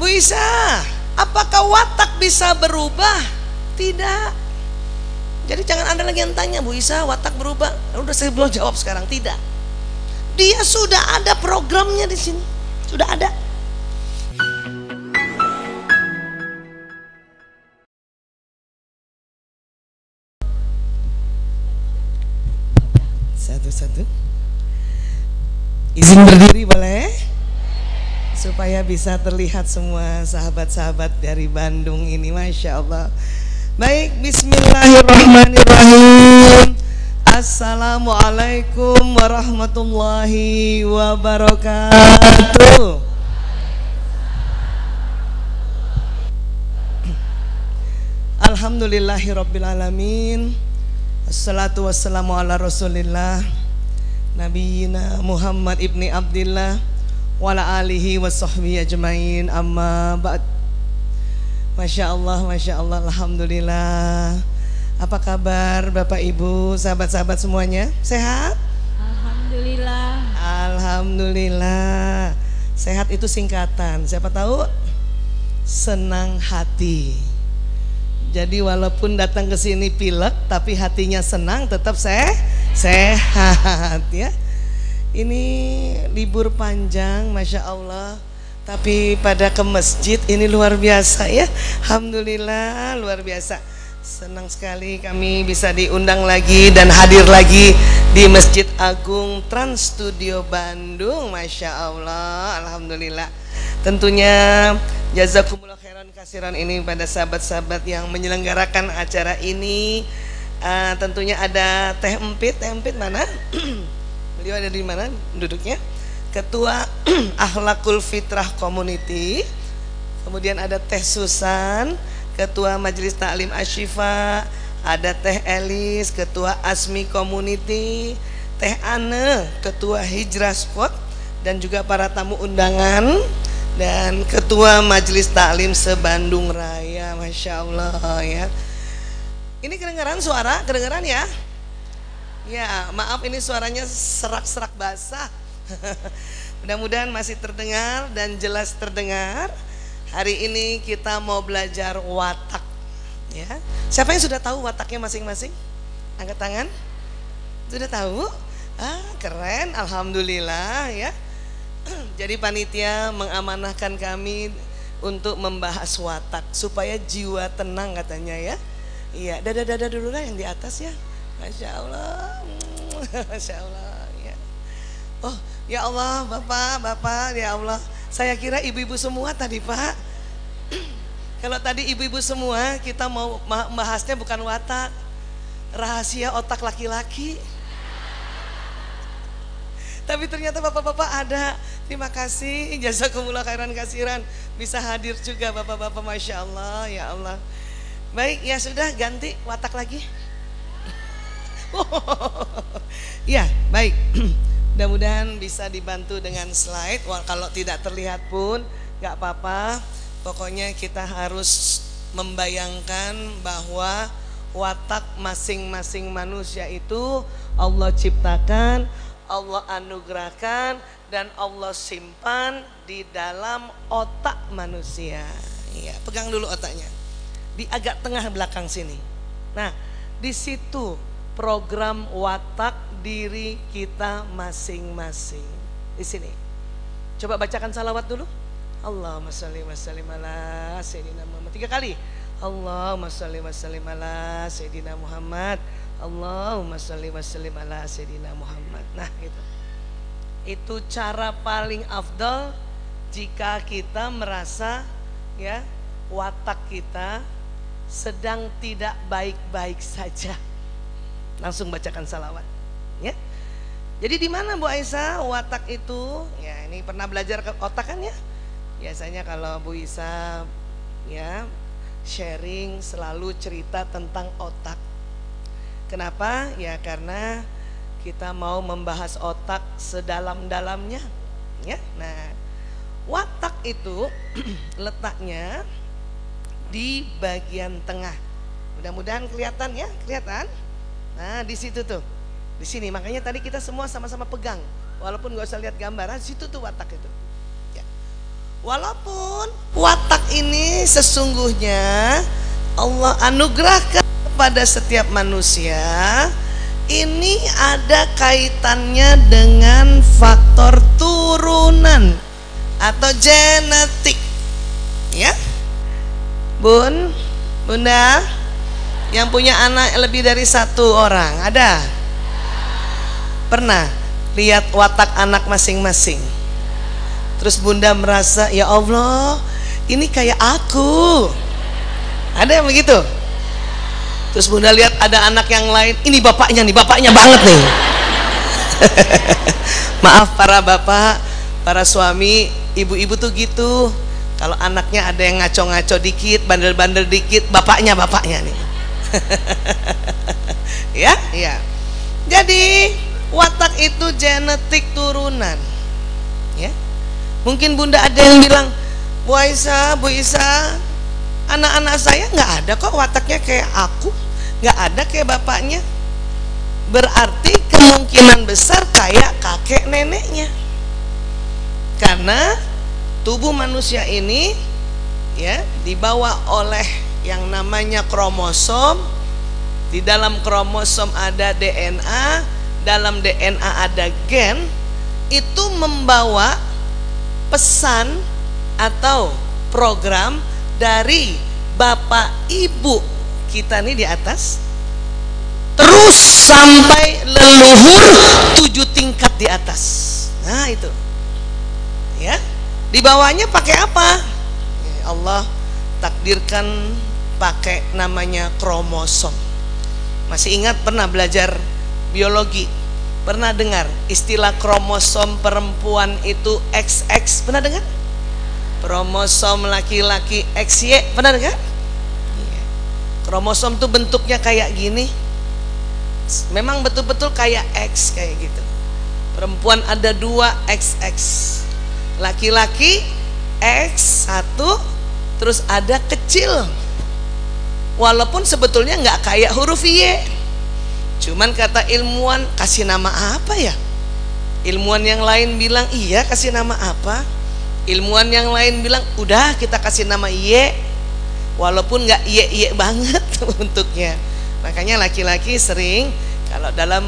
Bu Isa, apakah watak bisa berubah? Tidak. Jadi jangan ada lagi yang tanya, Bu Isa watak berubah. Udah saya belum jawab sekarang, tidak. Dia sudah ada programnya di sini, sudah ada. Satu-satu. Izin berdiri boleh? Supaya bisa terlihat semua sahabat-sahabat dari Bandung ini, Masya Allah. Baik, bismillahirrahmanirrahim. Assalamualaikum warahmatullahi wabarakatuh. Alhamdulillahirrabbilalamin. Assalatu wassalamu ala rasulillah Nabiyina Muhammad ibni Abdillah wa ala alihi wa sahbihi ajmain, amma ba'd. Masya Allah, Masya Allah, Alhamdulillah. Apa kabar Bapak Ibu, sahabat-sahabat semuanya? Sehat? Alhamdulillah. Alhamdulillah. Sehat itu singkatan, siapa tahu? Senang hati. Jadi walaupun datang ke sini pilek, tapi hatinya senang, tetap sehat ya. Ini libur panjang, Masya Allah. Tapi pada ke masjid ini luar biasa ya. Alhamdulillah, luar biasa. Senang sekali kami bisa diundang lagi dan hadir lagi di Masjid Agung Trans Studio Bandung, Masya Allah. Alhamdulillah. Tentunya jazakumullah khairan kasiran ini pada sahabat-sahabat yang menyelenggarakan acara ini. Tentunya ada Teh Empit mana? Beliau ada di mana duduknya? Ketua Akhlakul Fitrah Community. Kemudian ada Teh Susan, Ketua Majelis Taklim Asyifa. Ada Teh Elis, Ketua Asmi Community. Teh Ane, Ketua Hijrah Spot. Dan juga para tamu undangan dan Ketua Majelis Taklim se-Bandung Raya. Masya Allah ya. Ini kedengaran suara? Kedengaran ya? Ya, maaf ini suaranya serak-serak basah. Mudah-mudahan masih terdengar dan jelas terdengar. Hari ini kita mau belajar watak ya. Siapa yang sudah tahu wataknya masing-masing? Angkat tangan. Sudah tahu? Keren, alhamdulillah ya. Jadi panitia mengamanahkan kami untuk membahas watak supaya jiwa tenang katanya ya. Iya, dada-dada dulu lah yang di atas ya. Masya Allah. Masya Allah ya. Oh ya Allah, bapak ya Allah. Saya kira ibu-ibu semua tadi Pak. Kalau tadi ibu-ibu semua, kita mau bahasnya bukan watak, rahasia otak laki-laki. Tapi ternyata bapak-bapak ada. Terima kasih, jazakumullah khairan kasiran. Bisa hadir juga bapak-bapak, Masya Allah, ya Allah. Baik, ya sudah ganti watak lagi. Ya, baik. Mudah-mudahan bisa dibantu dengan slide. Kalau tidak terlihat pun nggak apa-apa. Pokoknya kita harus membayangkan bahwa watak masing-masing manusia itu Allah ciptakan, Allah anugerahkan, dan Allah simpan di dalam otak manusia. Ya, pegang dulu otaknya. Di agak tengah belakang sini. Nah, di situ program watak diri kita masing-masing. Di sini. Coba bacakan salawat dulu. Allahumma sholli wa sallim ala sayyidina Muhammad. 3 kali. Allahumma sholli wa sallim ala sayyidina Muhammad. Allahumma sholli wa sallim ala sayyidina Muhammad. Nah, gitu. Itu cara paling afdal jika kita merasa ya watak kita sedang tidak baik-baik saja. Langsung bacakan salawat ya. Jadi di mana Bu Aisyah watak itu? Ya, ini pernah belajar ke otak kan ya? Biasanya kalau Bu Isa ya sharing selalu cerita tentang otak. Kenapa? Ya karena kita mau membahas otak sedalam-dalamnya ya. Nah, watak itu letaknya di bagian tengah. Mudah-mudahan kelihatan ya, kelihatan. Nah, di situ tuh. Di sini makanya tadi kita semua sama-sama pegang. Walaupun nggak usah lihat gambaran, situ tuh watak itu. Ya. Walaupun watak ini sesungguhnya Allah anugerahkan kepada setiap manusia, ini ada kaitannya dengan faktor turunan atau genetik, ya. Bun, Bunda, yang punya anak lebih dari 1 orang, ada? Pernah lihat watak anak masing-masing? Terus Bunda merasa, ya Allah, ini kayak aku. Ada yang begitu? Terus Bunda lihat ada anak yang lain, ini bapaknya nih, bapaknya banget nih. Maaf para bapak, para suami, ibu-ibu tuh gitu. Kalau anaknya ada yang ngaco-ngaco dikit, bandel-bandel dikit, bapaknya nih. Ya, ya. Jadi watak itu genetik turunan, ya. Mungkin Bunda ada yang bilang, Bu Isa, anak-anak saya nggak ada kok wataknya kayak aku, nggak ada kayak bapaknya. Berarti kemungkinan besar kayak kakek neneknya, karena tubuh manusia ini, ya, dibawa oleh yang namanya kromosom. Di dalam kromosom ada DNA, dalam DNA ada gen. Itu membawa pesan atau program dari bapak ibu kita nih di atas, terus sampai leluhur 7 tingkat di atas. Nah itu, ya. Dibawanya pakai apa? Allah takdirkan pakai namanya kromosom. Masih ingat pernah belajar biologi? Pernah dengar istilah kromosom perempuan itu XX? Pernah dengar? Kromosom laki-laki XY? Pernah dengar? Kromosom tuh bentuknya kayak gini. Memang betul-betul kayak X kayak gitu. Perempuan ada 2 XX, laki-laki X1, terus ada kecil. Walaupun sebetulnya nggak kayak huruf Y. Cuman kata ilmuwan, kasih nama apa ya? Ilmuwan yang lain bilang iya kasih nama apa? Ilmuwan yang lain bilang udah kita kasih nama Y, walaupun nggak Y banget bentuknya. Makanya laki-laki sering kalau dalam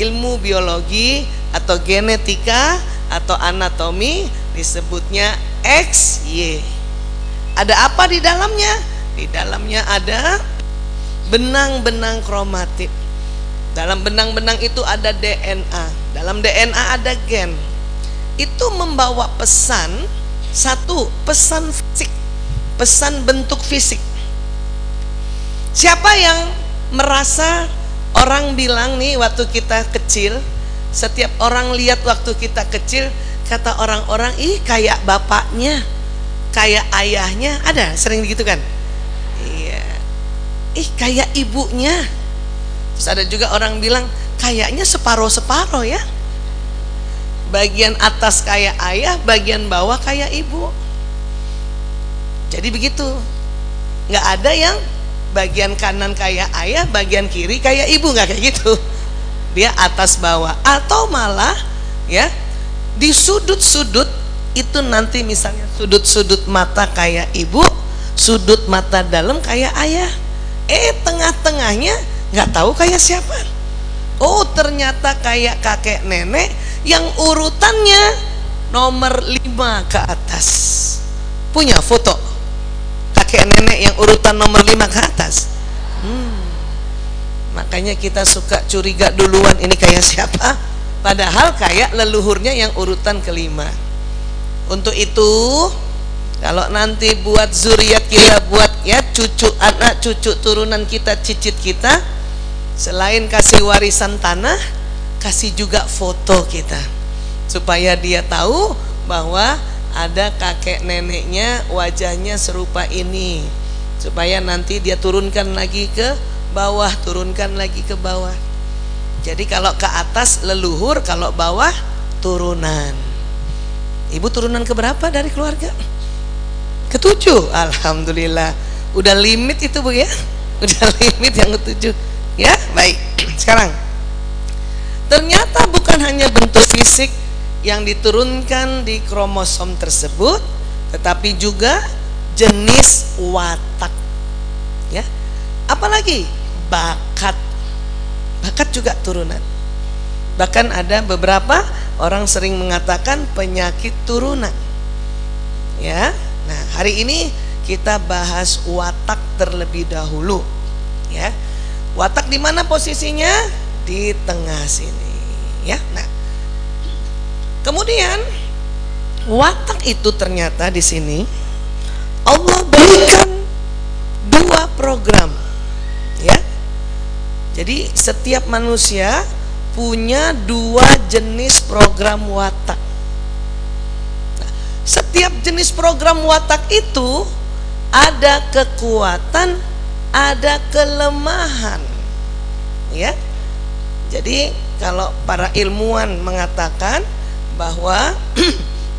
ilmu biologi atau genetika atau anatomi disebutnya XY. Ada apa di dalamnya? Di dalamnya ada benang-benang kromatit. Dalam benang-benang itu ada DNA. Dalam DNA ada gen. Itu membawa pesan, satu, pesan fisik, pesan bentuk fisik. Siapa yang merasa, orang bilang nih waktu kita kecil, setiap orang lihat waktu kita kecil, kata orang-orang, ih kayak bapaknya, kayak ayahnya. Ada sering begitu kan? Iya. Ih kayak ibunya. Terus ada juga orang bilang kayaknya separoh-separoh ya. Bagian atas kayak ayah, bagian bawah kayak ibu. Jadi begitu. Nggak ada yang bagian kanan kayak ayah, bagian kiri kayak ibu, nggak kayak gitu. Dia atas bawah. Atau malah ya di sudut-sudut itu nanti misalnya sudut-sudut mata kayak ibu, sudut mata dalam kayak ayah. Tengah-tengahnya nggak tahu kayak siapa. Oh ternyata kayak kakek nenek yang urutannya nomor 5 ke atas. Punya foto kakek nenek yang urutan nomor 5 ke atas? Makanya kita suka curiga duluan ini kayak siapa, padahal kayak leluhurnya yang urutan ke-5. Untuk itu kalau nanti buat zuriat kita, buat ya cucu, anak cucu turunan kita, cicit kita, selain kasih warisan tanah, kasih juga foto kita, supaya dia tahu bahwa ada kakek neneknya wajahnya serupa ini, supaya nanti dia turunkan lagi ke bawah, turunkan lagi ke bawah. Jadi kalau ke atas leluhur, kalau bawah turunan. Ibu turunan keberapa dari keluarga? Ke-7. Alhamdulillah. Udah limit itu Bu ya. Udah limit yang ke-7. Ya, baik. Sekarang ternyata bukan hanya bentuk fisik yang diturunkan di kromosom tersebut, tetapi juga jenis watak, ya. Apalagi bakat. Bakat juga turunan. Bahkan ada beberapa orang sering mengatakan penyakit turunan. Ya. Nah, hari ini kita bahas watak terlebih dahulu, ya. Watak di mana posisinya? Di tengah sini, ya. Nah, kemudian watak itu ternyata di sini Allah berikan 2 program, ya. Jadi setiap manusia punya 2 jenis program watak. Nah, setiap jenis program watak itu ada kekuatan, ada kelemahan, ya. Jadi kalau para ilmuwan mengatakan bahwa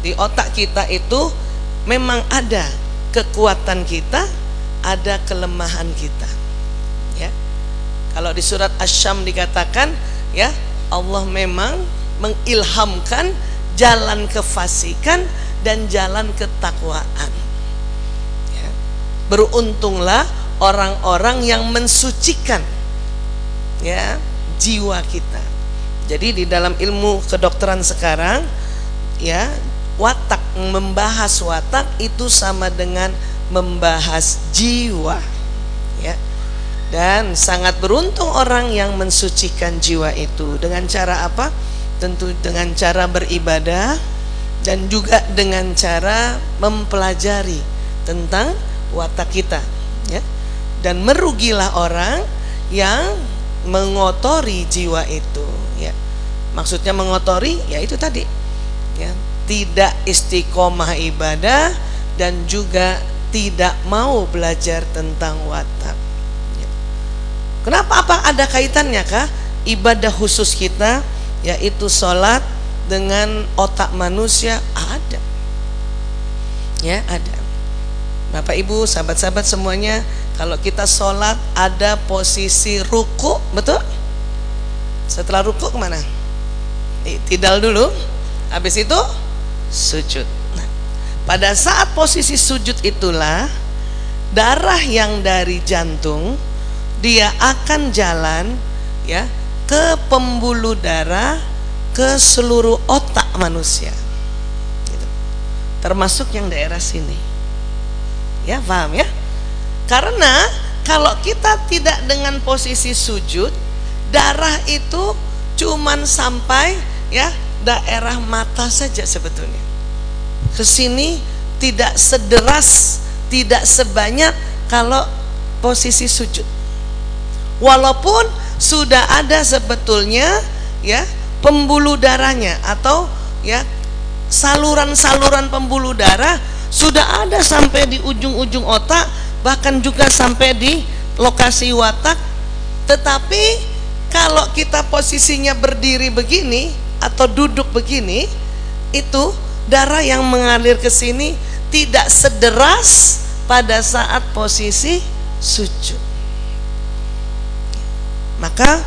di otak kita itu memang ada kekuatan kita, ada kelemahan kita, ya. Kalau di surat Asy-Syams dikatakan, ya, Allah memang mengilhamkan jalan kefasikan dan jalan ketakwaan. Beruntunglah orang-orang yang mensucikan, ya, jiwa kita. Jadi di dalam ilmu kedokteran sekarang, ya, watak, membahas watak itu sama dengan membahas jiwa, ya. Dan sangat beruntung orang yang mensucikan jiwa itu. Dengan cara apa? Tentu dengan cara beribadah dan juga dengan cara mempelajari tentang watak kita, ya. Dan merugilah orang yang mengotori jiwa itu, ya. Maksudnya mengotori, ya itu tadi, ya, tidak istiqomah ibadah dan juga tidak mau belajar tentang watak, ya. Kenapa? Apa ada kaitannya kah ibadah khusus kita, yaitu sholat, dengan otak manusia? Ada, ya, ada. Bapak Ibu, sahabat-sahabat semuanya, kalau kita sholat ada posisi ruku, betul? Setelah ruku kemana? Tidal dulu, habis itu sujud. Nah, pada saat posisi sujud itulah darah yang dari jantung dia akan jalan, ya, ke pembuluh darah, ke seluruh otak manusia, gitu. Termasuk yang daerah sini. Ya, paham ya? Karena kalau kita tidak dengan posisi sujud, darah itu cuman sampai, ya, daerah mata saja sebetulnya. Kesini tidak sederas, tidak sebanyak kalau posisi sujud. Walaupun sudah ada sebetulnya, ya, pembuluh darahnya, atau, ya, saluran-saluran pembuluh darah sudah ada sampai di ujung-ujung otak, bahkan juga sampai di lokasi watak. Tetapi kalau kita posisinya berdiri begini atau duduk begini, itu darah yang mengalir ke sini tidak sederas pada saat posisi sujud. Maka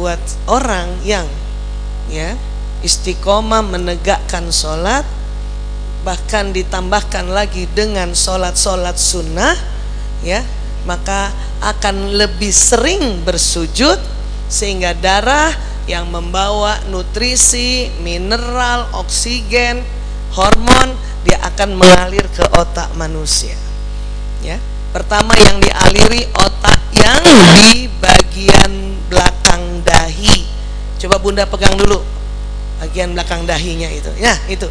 buat orang yang, ya, istiqomah menegakkan sholat, bahkan ditambahkan lagi dengan sholat-sholat sunnah, ya, maka akan lebih sering bersujud, sehingga darah yang membawa nutrisi, mineral, oksigen, hormon, dia akan mengalir ke otak manusia, ya. Pertama yang dialiri otak yang di bagian belakang dahi. Coba Bunda pegang dulu bagian belakang dahinya itu, ya, itu.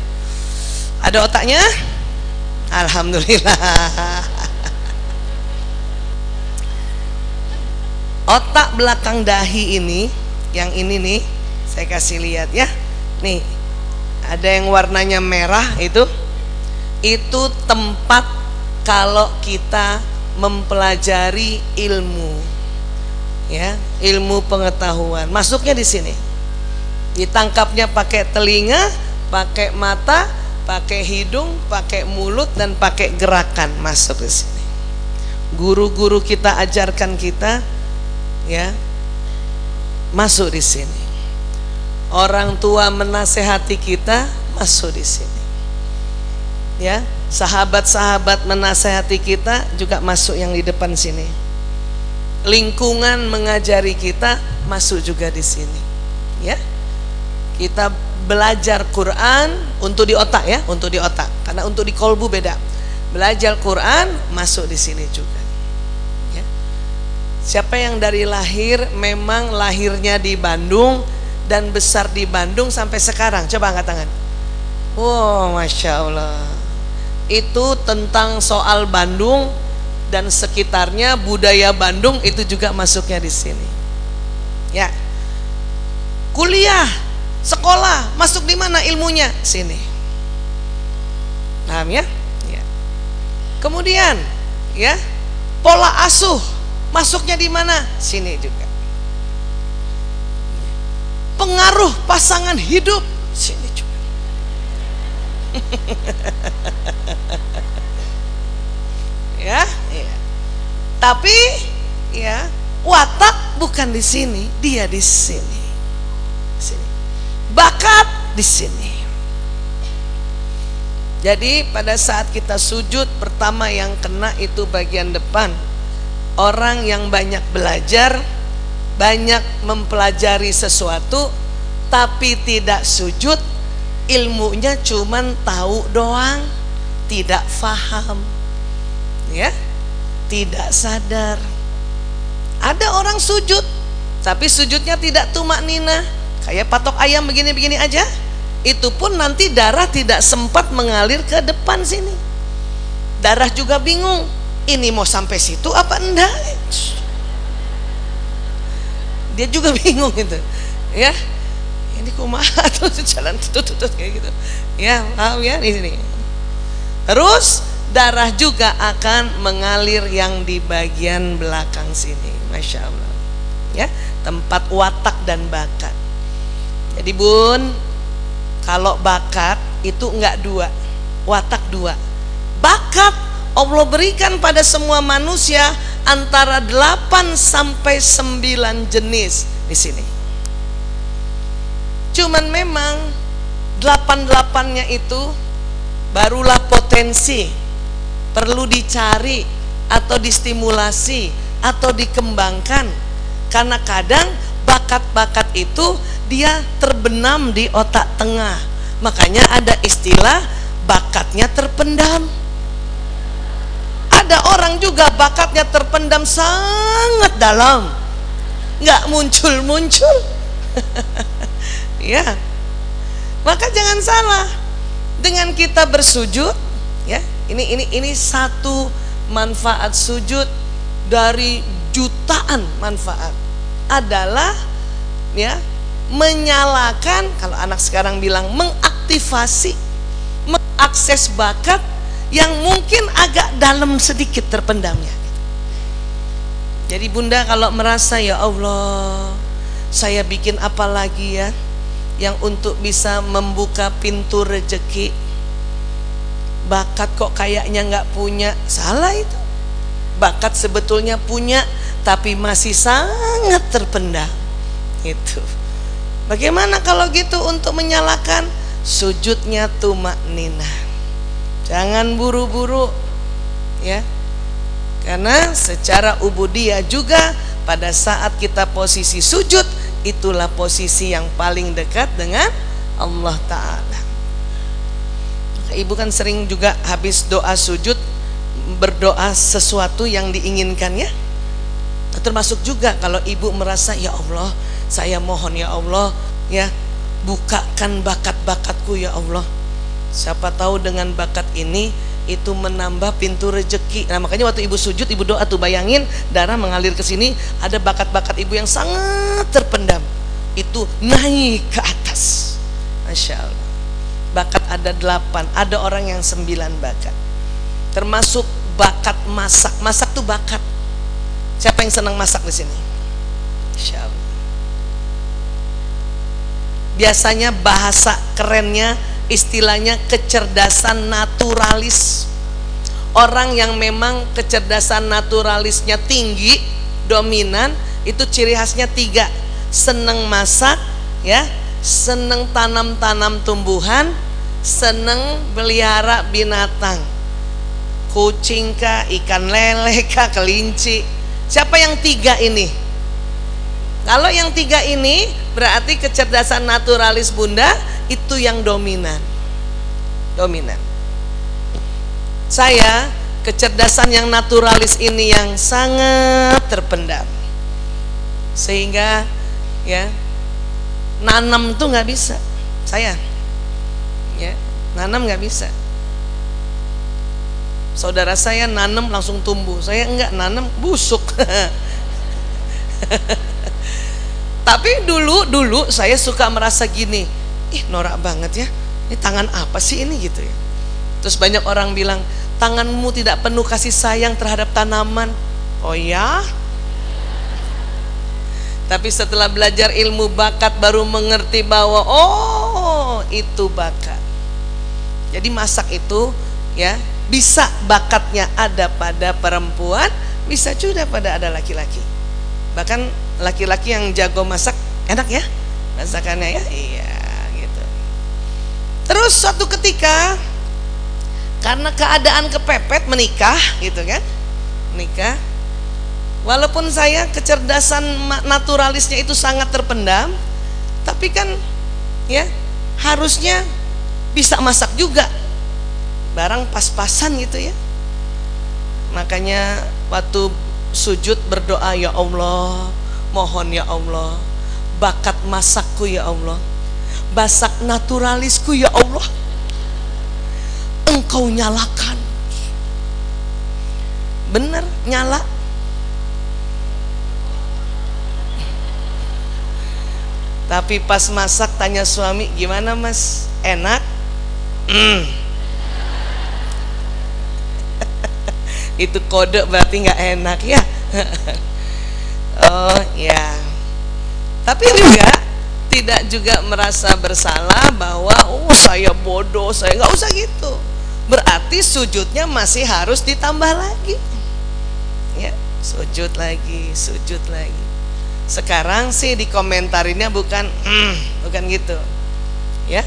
Ada otaknya? Alhamdulillah. Otak belakang dahi ini, yang ini nih, saya kasih lihat, ya. Nih, ada yang warnanya merah itu tempat kalau kita mempelajari ilmu, ya, ilmu pengetahuan. Masuknya di sini. Ditangkapnya pakai telinga, pakai mata, pakai hidung, pakai mulut, dan pakai gerakan masuk ke sini. Guru-guru kita ajarkan kita, ya, masuk di sini. Orang tua menasehati kita, masuk di sini. Ya, sahabat-sahabat menasehati kita juga masuk yang di depan sini. Lingkungan mengajari kita masuk juga di sini. Ya, kita belajar Quran untuk di otak ya, untuk di otak. Karena untuk di kolbu beda. Belajar Quran masuk di sini juga. Ya. Siapa yang dari lahir memang lahirnya di Bandung dan besar di Bandung sampai sekarang? Coba angkat tangan. Wow, Masya Allah. Itu tentang soal Bandung dan sekitarnya, budaya Bandung itu juga masuknya di sini. Ya. Kuliah, sekolah, masuk di mana ilmunya? Sini. Paham ya? Ya. Kemudian, ya, pola asuh masuknya di mana? Sini juga. Pengaruh pasangan hidup, sini juga. Ya, ya. Tapi, ya, watak bukan di sini, dia di sini. Bakat di sini. Jadi pada saat kita sujud, pertama yang kena itu bagian depan. Orang yang banyak belajar, banyak mempelajari sesuatu, tapi tidak sujud, ilmunya cuman tahu doang, tidak faham, ya, tidak sadar. Ada orang sujud, tapi sujudnya tidak tumakninah, kayak patok ayam begini-begini aja. Itu pun nanti darah tidak sempat mengalir ke depan sini. Darah juga bingung, ini mau sampai situ apa enggak? Dia juga bingung gitu. Ya. Ini kumaha terus jalan tutut kayak gitu. Ya, paham ya di sini. Terus darah juga akan mengalir yang di bagian belakang sini. Masya Allah. Ya, tempat watak dan bakat. Jadi Bun, kalau bakat itu enggak dua, watak dua. Bakat Allah berikan pada semua manusia antara 8 sampai 9 jenis di sini. Cuman memang 8-8-nya itu barulah potensi, perlu dicari atau distimulasi atau dikembangkan. Karena kadang bakat-bakat itu dia terbenam di otak tengah. Makanya ada istilah bakatnya terpendam. Ada orang juga bakatnya terpendam sangat dalam, nggak muncul-muncul. Ya, maka jangan salah dengan kita bersujud. Ya, ini satu manfaat sujud dari jutaan manfaat adalah, ya, menyalakan, kalau anak sekarang bilang mengaktifasi, mengakses bakat yang mungkin agak dalam sedikit terpendamnya. Jadi Bunda kalau merasa ya Allah, saya bikin apa lagi ya yang untuk bisa membuka pintu rezeki, bakat kok kayaknya nggak punya. Salah itu. Bakat sebetulnya punya, tapi masih sangat terpendam. Itu. Bagaimana kalau gitu untuk menyalakan? Sujudnya tumakninah. Jangan buru-buru, ya. Karena secara ubudiyah juga pada saat kita posisi sujud, itulah posisi yang paling dekat dengan Allah Ta'ala. Ibu kan sering juga habis doa sujud berdoa sesuatu yang diinginkan, ya. Termasuk juga kalau ibu merasa ya Allah, saya mohon ya Allah, ya, bukakan bakat-bakatku ya Allah. Siapa tahu dengan bakat ini itu menambah pintu rezeki. Nah, makanya waktu ibu sujud, ibu doa tuh, bayangin darah mengalir ke sini, ada bakat-bakat ibu yang sangat terpendam, itu naik ke atas. Masya Allah. Bakat ada 8, ada orang yang 9 bakat. Termasuk bakat masak. Masak tuh bakat. Siapa yang senang masak di sini? Masya Allah. Biasanya bahasa kerennya, istilahnya kecerdasan naturalis. Orang yang memang kecerdasan naturalisnya tinggi, dominan, itu ciri khasnya 3. Seneng masak, ya, seneng tanam-tanam tumbuhan, seneng pelihara binatang. kucing kah, ikan lele kah, kelinci. Siapa yang 3 ini? Kalau yang 3 ini berarti kecerdasan naturalis Bunda itu yang dominan. Saya kecerdasan yang naturalis ini yang sangat terpendam, sehingga ya nanam tuh nggak bisa. Saya ya nanam nggak bisa. Saudara saya nanam langsung tumbuh, saya enggak, nanam busuk. Tapi dulu saya suka merasa gini, ih norak banget ya, ini tangan apa sih ini gitu ya. Terus banyak orang bilang, tanganmu tidak penuh kasih sayang terhadap tanaman. Oh ya? Tapi setelah belajar ilmu bakat baru mengerti bahwa oh itu bakat. Jadi masak itu ya bisa bakatnya ada pada perempuan, bisa juga pada ada laki-laki. Bahkan laki-laki yang jago masak enak ya masakannya ya, iya gitu. Terus suatu ketika karena keadaan kepepet menikah gitu kan, menikah. Walaupun saya kecerdasan naturalisnya itu sangat terpendam, tapi kan ya harusnya bisa masak juga, barang pas-pasan gitu ya. Makanya waktu sujud berdoa, ya Allah, mohon ya Allah, bakat masakku ya Allah, basak naturalisku ya Allah, Engkau nyalakan. Bener nyala. Tapi pas masak tanya suami, gimana mas, enak? Itu kode berarti nggak enak ya. Oh ya. Tapi juga tidak juga merasa bersalah bahwa oh saya bodoh, saya nggak usah gitu. Berarti sujudnya masih harus ditambah lagi. Ya, sujud lagi, sujud lagi. Sekarang sih di komentarinnya bukan gitu. Ya.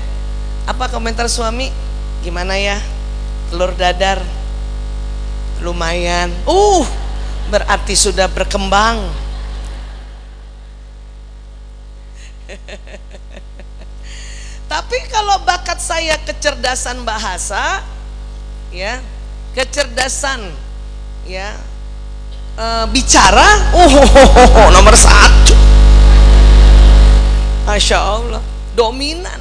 Apa komentar suami? Gimana ya? Telur dadar lumayan. Berarti sudah berkembang. Tapi kalau bakat saya kecerdasan bahasa, ya, kecerdasan, ya, bicara, nomor 1. Masya Allah, dominan.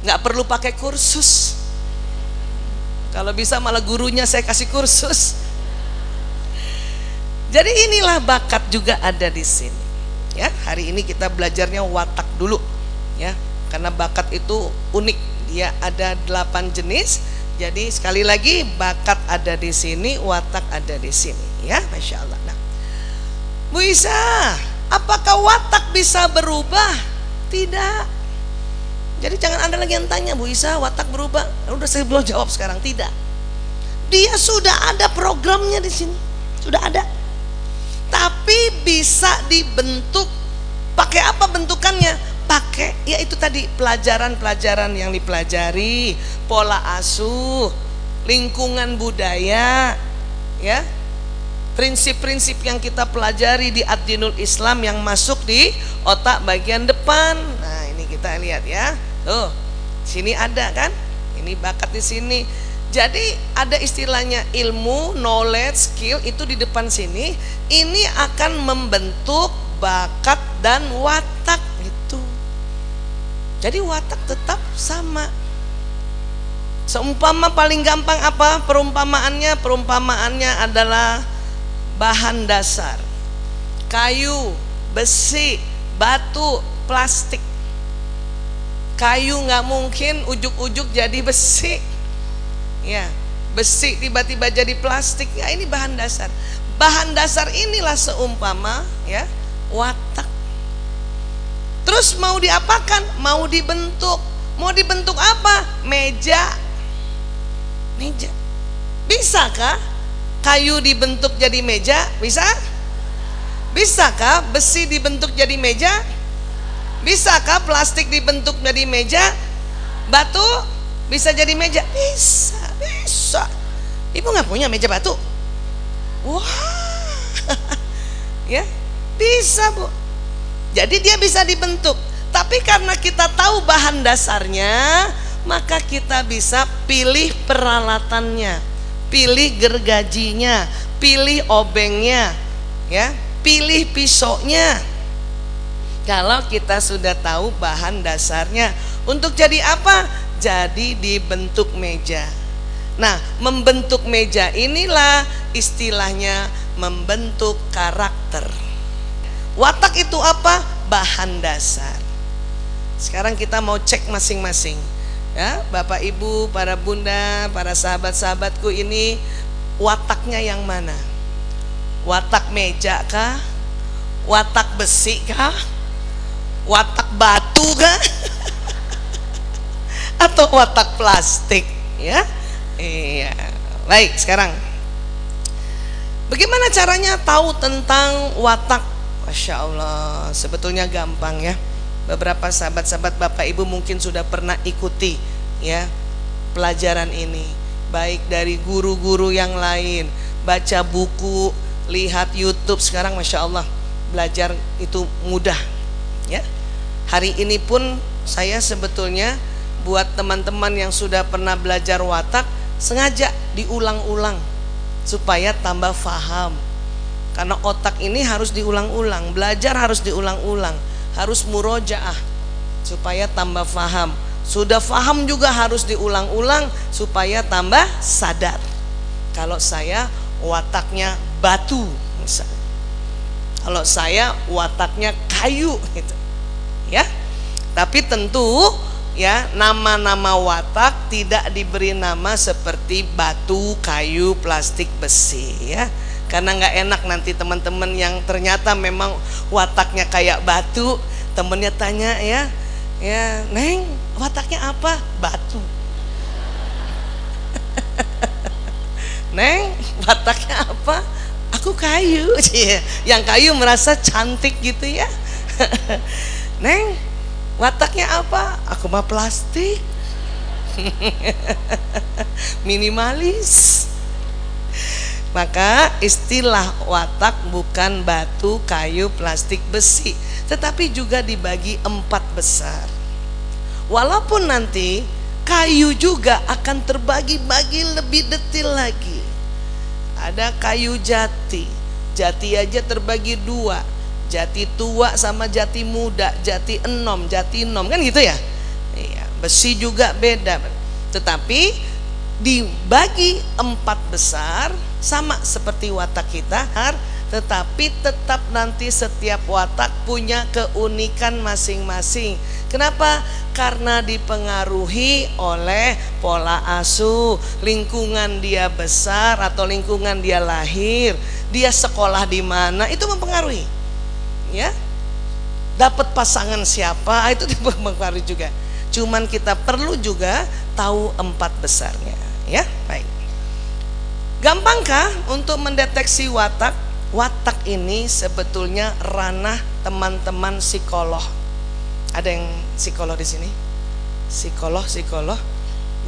Nggak perlu pakai kursus. Kalau bisa malah gurunya saya kasih kursus. Jadi inilah bakat juga ada di sini. Ya, hari ini kita belajarnya watak dulu, ya, karena bakat itu unik. Dia ada 8 jenis. Jadi sekali lagi bakat ada di sini, watak ada di sini, ya, masya Allah. Nah, Bu Isa, apakah watak bisa berubah? Tidak. Jadi jangan ada lagi yang tanya, Bu Isa, watak berubah? Udah saya belum jawab sekarang, tidak. Dia sudah ada programnya di sini, sudah ada. Tapi bisa dibentuk. Pakai apa bentukannya? Pakai, ya itu tadi, pelajaran-pelajaran yang dipelajari, pola asuh, lingkungan budaya, ya, prinsip-prinsip yang kita pelajari di Ad-Dinul Islam yang masuk di otak bagian depan. Nah, ini kita lihat ya. Tuh, sini ada kan? Ini bakat di sini. Jadi ada istilahnya ilmu, knowledge, skill itu di depan sini. Ini akan membentuk bakat dan watak itu. Jadi watak tetap sama. Seumpama paling gampang apa perumpamaannya? Perumpamaannya adalah bahan dasar. Kayu, besi, batu, plastik. Kayu nggak mungkin ujuk-ujuk jadi besi. Ya, besi tiba-tiba jadi plastik. Ya, ini bahan dasar. Bahan dasar inilah seumpama ya watak. Terus mau diapakan? Mau dibentuk. Mau dibentuk apa? Meja. Meja. Bisakah kayu dibentuk jadi meja? Bisa? Bisakah besi dibentuk jadi meja? Bisakah plastik dibentuk jadi meja? Batu bisa jadi meja? Bisa, bisa. Ibu nggak punya meja batu? Wah, ya bisa Bu. Jadi dia bisa dibentuk. Tapi karena kita tahu bahan dasarnya, maka kita bisa pilih peralatannya, pilih gergajinya, pilih obengnya, ya, pilih pisaunya. Kalau kita sudah tahu bahan dasarnya, untuk jadi apa? Jadi dibentuk meja. Nah, membentuk meja inilah istilahnya membentuk karakter. Watak itu apa? Bahan dasar. Sekarang kita mau cek masing-masing, ya, Bapak Ibu, para bunda, para sahabat-sahabatku, ini wataknya yang mana? Watak meja kah? Watak besi kah? Watak batu kah? Atau watak plastik, ya? Iya. Baik, sekarang bagaimana caranya tahu tentang watak? Masya Allah, sebetulnya gampang ya. Beberapa sahabat-sahabat Bapak Ibu mungkin sudah pernah ikuti ya pelajaran ini, baik dari guru-guru yang lain, baca buku, lihat YouTube. Sekarang Masya Allah, belajar itu mudah ya. Hari ini pun saya sebetulnya buat teman-teman yang sudah pernah belajar watak, sengaja diulang-ulang supaya tambah faham. Karena otak ini harus diulang-ulang, belajar harus diulang-ulang, harus murojaah supaya tambah faham. Sudah faham juga harus diulang-ulang supaya tambah sadar. Kalau saya wataknya batu misalnya, kalau saya wataknya kayu gitu ya. Tapi tentu ya, nama-nama watak tidak diberi nama seperti batu, kayu, plastik, besi ya. Karena nggak enak nanti teman-teman yang ternyata memang wataknya kayak batu, temennya tanya ya, Neng, wataknya apa? Batu. Neng, wataknya apa? Aku kayu. Yang kayu merasa cantik gitu ya. Neng, wataknya apa? Aku mah plastik. Minimalis. Maka istilah watak bukan batu, kayu, plastik, besi, tetapi juga dibagi 4 besar. Walaupun nanti kayu juga akan terbagi-bagi lebih detail lagi. Ada kayu jati, jati aja terbagi 2, jati tua sama jati muda, jati enom, kan gitu ya. Iya, besi juga beda. Tetapi dibagi 4 besar, sama seperti watak kita, tetapi tetap nanti setiap watak punya keunikan masing-masing. Kenapa? Karena dipengaruhi oleh pola asuh, lingkungan dia besar atau lingkungan dia lahir, dia sekolah di mana, itu mempengaruhi. Ya, dapat pasangan siapa, itu mempengaruhi juga. Cuman kita perlu juga tahu 4 besarnya. Ya, baik. Gampangkah untuk mendeteksi watak? Watak ini sebetulnya ranah teman-teman psikolog. Ada yang psikolog di sini? Psikolog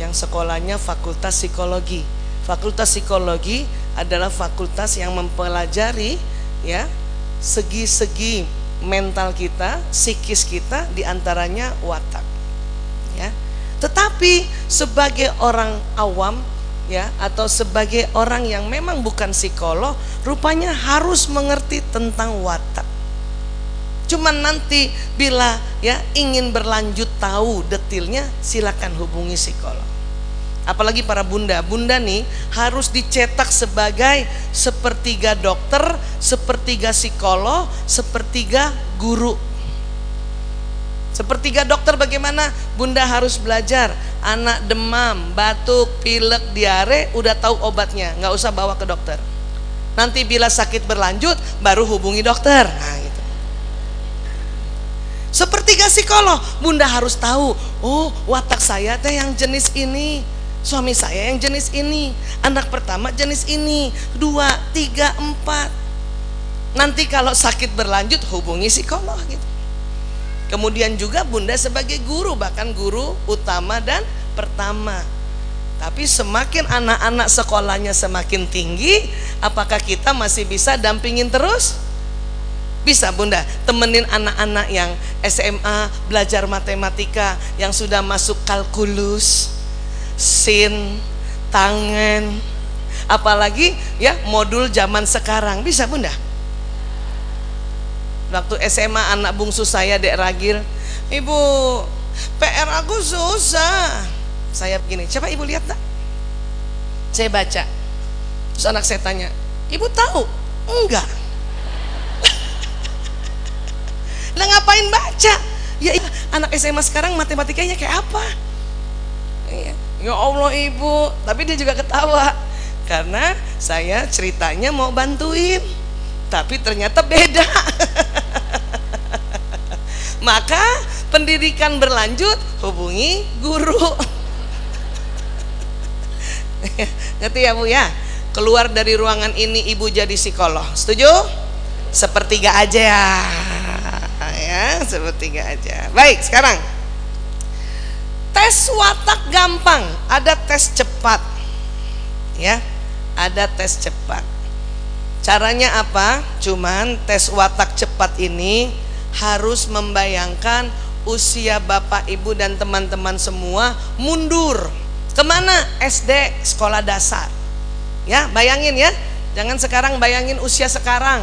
yang sekolahnya Fakultas Psikologi. Fakultas Psikologi adalah fakultas yang mempelajari ya segi-segi mental kita, psikis kita, diantaranya watak. Ya. Tetapi sebagai orang awam ya, atau sebagai orang yang memang bukan psikolog, rupanya harus mengerti tentang watak. Cuman nanti bila ya ingin berlanjut tahu detailnya, silakan hubungi psikolog. Apalagi para bunda nih harus dicetak sebagai sepertiga dokter, sepertiga psikolog, sepertiga guru. Sepertiga dokter bagaimana? Bunda harus belajar. Anak demam, batuk, pilek, diare, udah tahu obatnya, nggak usah bawa ke dokter. Nanti bila sakit berlanjut, baru hubungi dokter. Nah, gitu. Sepertiga psikolog, bunda harus tahu. Oh, watak saya teh yang jenis ini, suami saya yang jenis ini, anak pertama jenis ini, 2, 3, 4. Nanti kalau sakit berlanjut, hubungi psikolog gitu. Kemudian juga bunda sebagai guru, bahkan guru utama dan pertama. Tapi semakin anak-anak sekolahnya semakin tinggi, apakah kita masih bisa dampingin terus? Bisa Bunda, temenin anak-anak yang SMA belajar matematika, yang sudah masuk kalkulus, sin, tangen, apalagi ya modul zaman sekarang. Bisa Bunda? Waktu SMA anak bungsu saya Dek Ragil, Ibu, PR aku susah. Saya begini, coba Ibu lihat tak? Saya baca. Terus anak saya tanya, Ibu tahu? Enggak. Lah ngapain baca? Ya anak SMA sekarang matematikanya kayak apa? Ya Allah Ibu, tapi dia juga ketawa karena saya ceritanya mau bantuin, tapi ternyata beda. Maka pendidikan berlanjut, hubungi guru. Ngerti ya Bu ya? Keluar dari ruangan ini Ibu jadi psikolog, setuju? Sepertiga aja ya, sepertiga aja. Baik, sekarang tes watak gampang, ada tes cepat ya, ada tes cepat. Caranya apa? Cuman tes watak cepat ini harus membayangkan usia Bapak Ibu dan teman-teman semua mundur kemana? SD, sekolah dasar ya, bayangin ya, jangan sekarang bayangin usia sekarang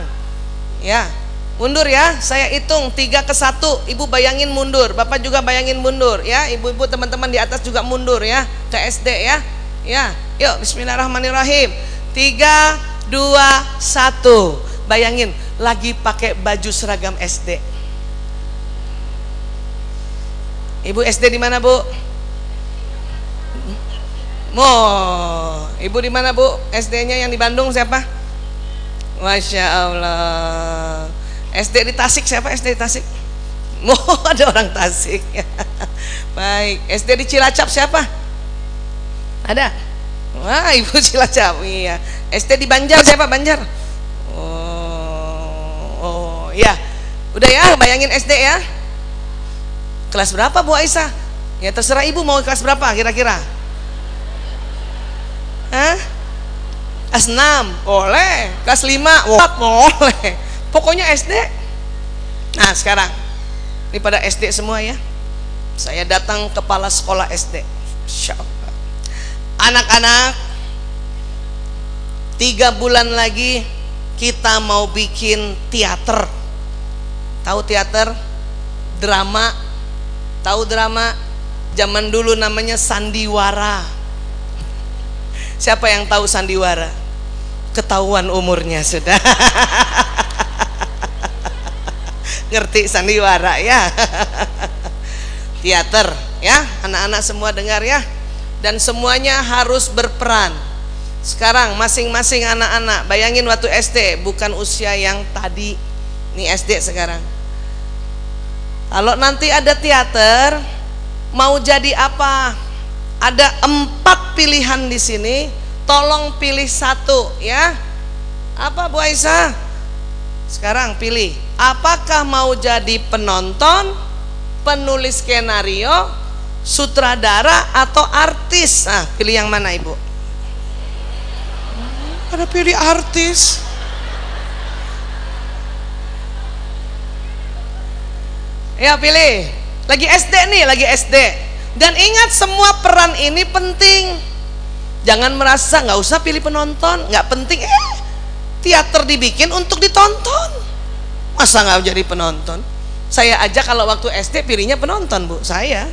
ya. Mundur ya, saya hitung 3 ke 1, Ibu bayangin mundur, Bapak juga bayangin mundur ya, ibu-ibu teman-teman di atas juga mundur ya, ke SD ya. Ya, yuk bismillahirrahmanirrahim. 3, 2, 1. Bayangin lagi pakai baju seragam SD. Ibu SD di mana, Bu? Ibu di mana, Bu? SD-nya yang di Bandung siapa? Masya Allah. SD di Tasik siapa? SD di Tasik? Ada orang Tasik. Baik. SD di Cilacap siapa? Ada? Wah, Ibu Cilacap. Iya. SD di Banjar siapa? Banjar. Oh, ya. Udah ya, bayangin SD ya. Kelas berapa Bu Aisyah? Ya terserah Ibu mau kelas berapa kira-kira? Hah? Kelas 6 boleh, kelas 5 boleh, pokoknya SD. Nah sekarang ini pada SD semua ya, saya datang kepala sekolah SD. Anak-anak, 3 bulan lagi kita mau bikin teater. Tahu teater? Drama. Tahu drama? Zaman dulu namanya sandiwara. Siapa yang tahu sandiwara? Ketahuan umurnya sudah. Ngerti sandiwara ya? Teater ya, anak-anak semua dengar ya. Dan semuanya harus berperan. Sekarang masing-masing anak-anak, bayangin waktu SD, bukan usia yang tadi. Ini SD sekarang. Kalau nanti ada teater, mau jadi apa? Ada 4 pilihan di sini, tolong pilih 1 ya. Apa Bu Aisyah? Sekarang pilih. Apakah mau jadi penonton, penulis skenario, sutradara atau artis? Nah, pilih yang mana Ibu? Ada pilih artis. Ya pilih. Lagi SD nih, lagi SD. Dan ingat semua peran ini penting. Jangan merasa nggak usah pilih penonton, nggak penting. Teater dibikin untuk ditonton. Masa nggak jadi penonton? Saya aja kalau waktu SD pilihnya penonton Bu, saya.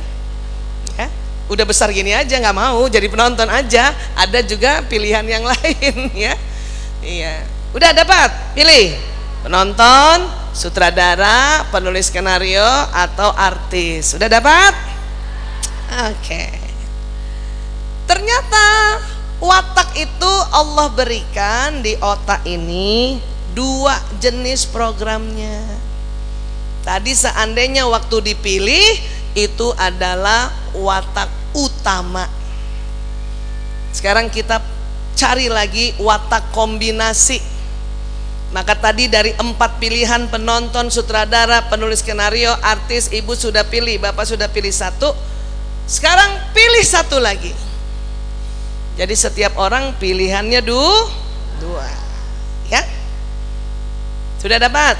Ya, udah besar gini aja nggak mau jadi penonton aja. Ada juga pilihan yang lain ya. Iya. Udah dapat, pilih penonton, sutradara, penulis skenario atau artis. Sudah dapat? Oke. Ternyata watak itu Allah berikan di otak ini 2 jenis programnya. Tadi seandainya waktu dipilih itu adalah watak utama. Sekarang kita cari lagi watak kombinasi. Maka tadi dari 4 pilihan, penonton, sutradara, penulis skenario, artis, Ibu sudah pilih, Bapak sudah pilih 1. Sekarang pilih 1 lagi. Jadi setiap orang pilihannya dua. Ya? Sudah dapat?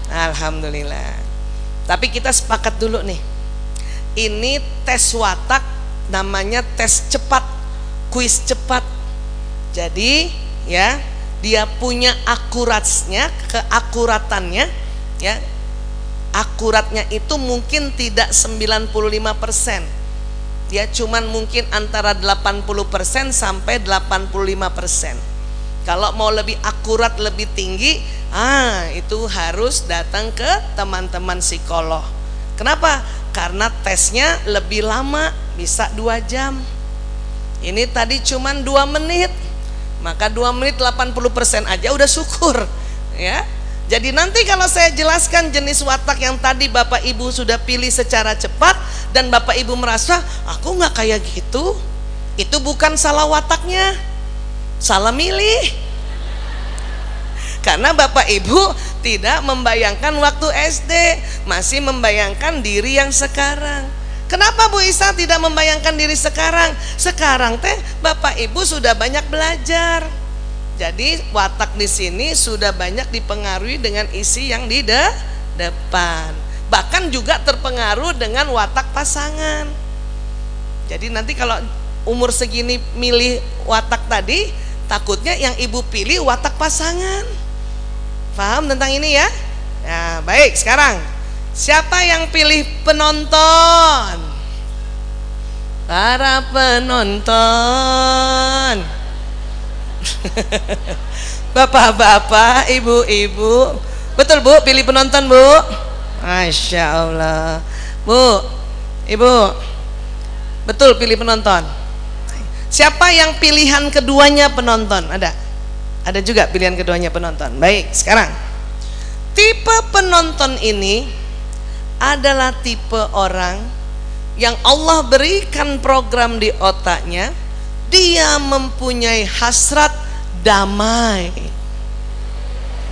Alhamdulillah. Tapi kita sepakat dulu nih. Ini tes watak, namanya tes cepat, kuis cepat. Jadi ya, dia punya keakuratannya ya. Akuratnya itu mungkin tidak 95%. Dia cuman mungkin antara 80% sampai 85%. Kalau mau lebih akurat, lebih tinggi, itu harus datang ke teman-teman psikolog. Kenapa? Karena tesnya lebih lama, bisa 2 jam. Ini tadi cuman 2 menit. Maka 2 menit 80% aja udah syukur, ya. Jadi nanti kalau saya jelaskan jenis watak yang tadi Bapak Ibu sudah pilih secara cepat dan Bapak Ibu merasa aku nggak kayak gitu, itu bukan salah wataknya, salah milih. Karena Bapak Ibu tidak membayangkan waktu SD, masih membayangkan diri yang sekarang. Kenapa Bu Isa tidak membayangkan diri sekarang? Sekarang teh Bapak Ibu sudah banyak belajar. Jadi watak di sini sudah banyak dipengaruhi dengan isi yang di depan. Bahkan juga terpengaruh dengan watak pasangan. Jadi nanti kalau umur segini milih watak tadi, takutnya yang ibu pilih watak pasangan. Paham tentang ini ya? Nah, baik, sekarang siapa yang pilih penonton? Para penonton. Bapak-bapak, ibu-ibu, betul Bu, pilih penonton Bu? Masya Allah. Bu, ibu, betul pilih penonton. Siapa yang pilihan keduanya penonton? Ada juga pilihan keduanya penonton. Baik, sekarang tipe penonton ini adalah tipe orang yang Allah berikan program di otaknya. Dia mempunyai hasrat damai.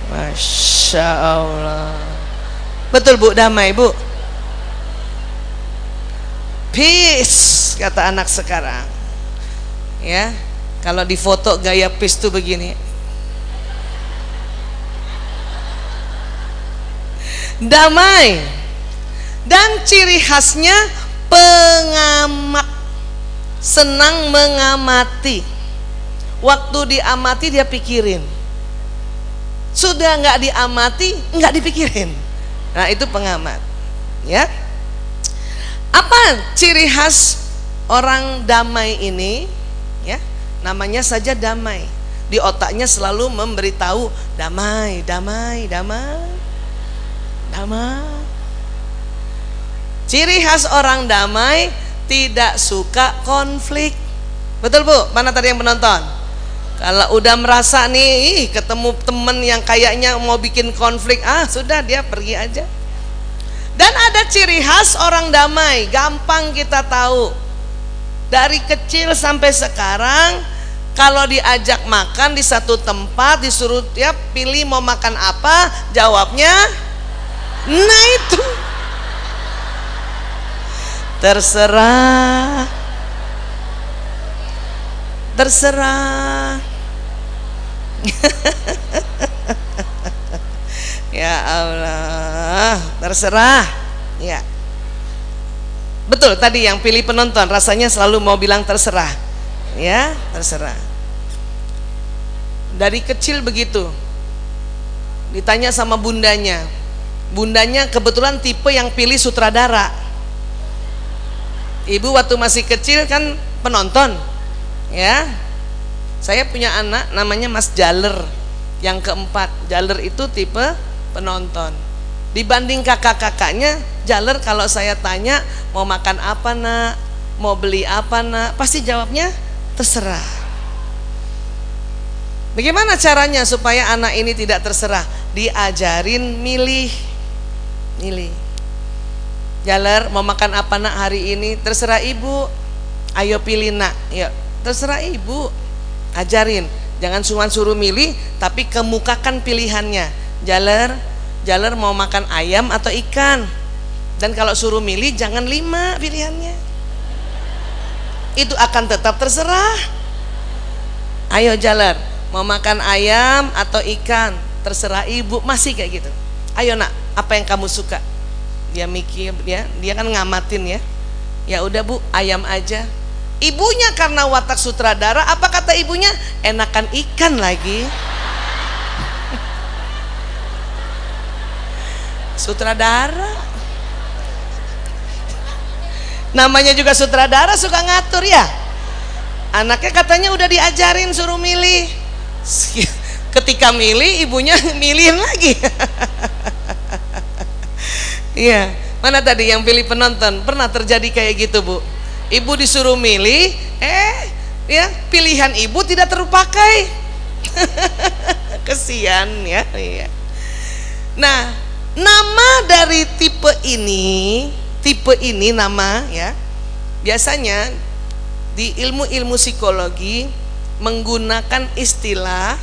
Masya Allah. Betul Bu, damai Bu. Peace, kata anak sekarang. Ya, kalau di foto gaya peace tuh begini. Damai. Dan ciri khasnya pengamat. Senang mengamati. Waktu diamati dia pikirin. Sudah nggak diamati, nggak dipikirin. Nah itu pengamat. Ya. Apa ciri khas orang damai ini? Ya, namanya saja damai. Di otaknya selalu memberitahu damai, damai, damai, damai. Ciri khas orang damai, tidak suka konflik. Betul Bu? Mana tadi yang penonton? Kalau udah merasa nih ketemu temen yang kayaknya mau bikin konflik, sudah dia pergi aja. Dan ada ciri khas orang damai, gampang kita tahu. Dari kecil sampai sekarang, kalau diajak makan di satu tempat, disuruh dia pilih mau makan apa, jawabnya nah itu. Terserah. Terserah. Ya Allah, terserah. Ya. Betul tadi yang pilih penonton rasanya selalu mau bilang terserah. Ya, terserah. Dari kecil begitu. Ditanya sama bundanya. Bundanya kebetulan tipe yang pilih sutradara. Ibu waktu masih kecil kan penonton, ya. Saya punya anak namanya Mas Jaler, yang keempat. Jaler itu tipe penonton. Dibanding kakak-kakaknya, Jaler kalau saya tanya mau makan apa nak, mau beli apa nak, pasti jawabnya terserah. Bagaimana caranya supaya anak ini tidak terserah? Diajarin milih. Jaler mau makan apa nak hari ini? Terserah ibu. Ayo pilih nak. Yuk, terserah ibu. Ajarin. Jangan cuma suruh milih, tapi kemukakan pilihannya. Jaler mau makan ayam atau ikan. Dan kalau suruh milih jangan 5 pilihannya. Itu akan tetap terserah. Ayo Jaler, mau makan ayam atau ikan? Terserah ibu. Masih kayak gitu. Ayo nak, apa yang kamu suka? Dia mikir, dia kan ngamatin ya. Ya udah bu, ayam aja. Ibunya karena watak sutradara, apa kata ibunya? Enakan ikan lagi. Sutradara. Namanya juga sutradara, suka ngatur ya. Anaknya katanya udah diajarin suruh milih. Ketika milih, ibunya milihin lagi. Iya, mana tadi yang pilih penonton? Pernah terjadi kayak gitu bu? Ibu disuruh milih, ya pilihan ibu tidak terpakai. Kesian ya. Iya. Nah, nama dari tipe ini nama ya, biasanya di ilmu psikologi menggunakan istilah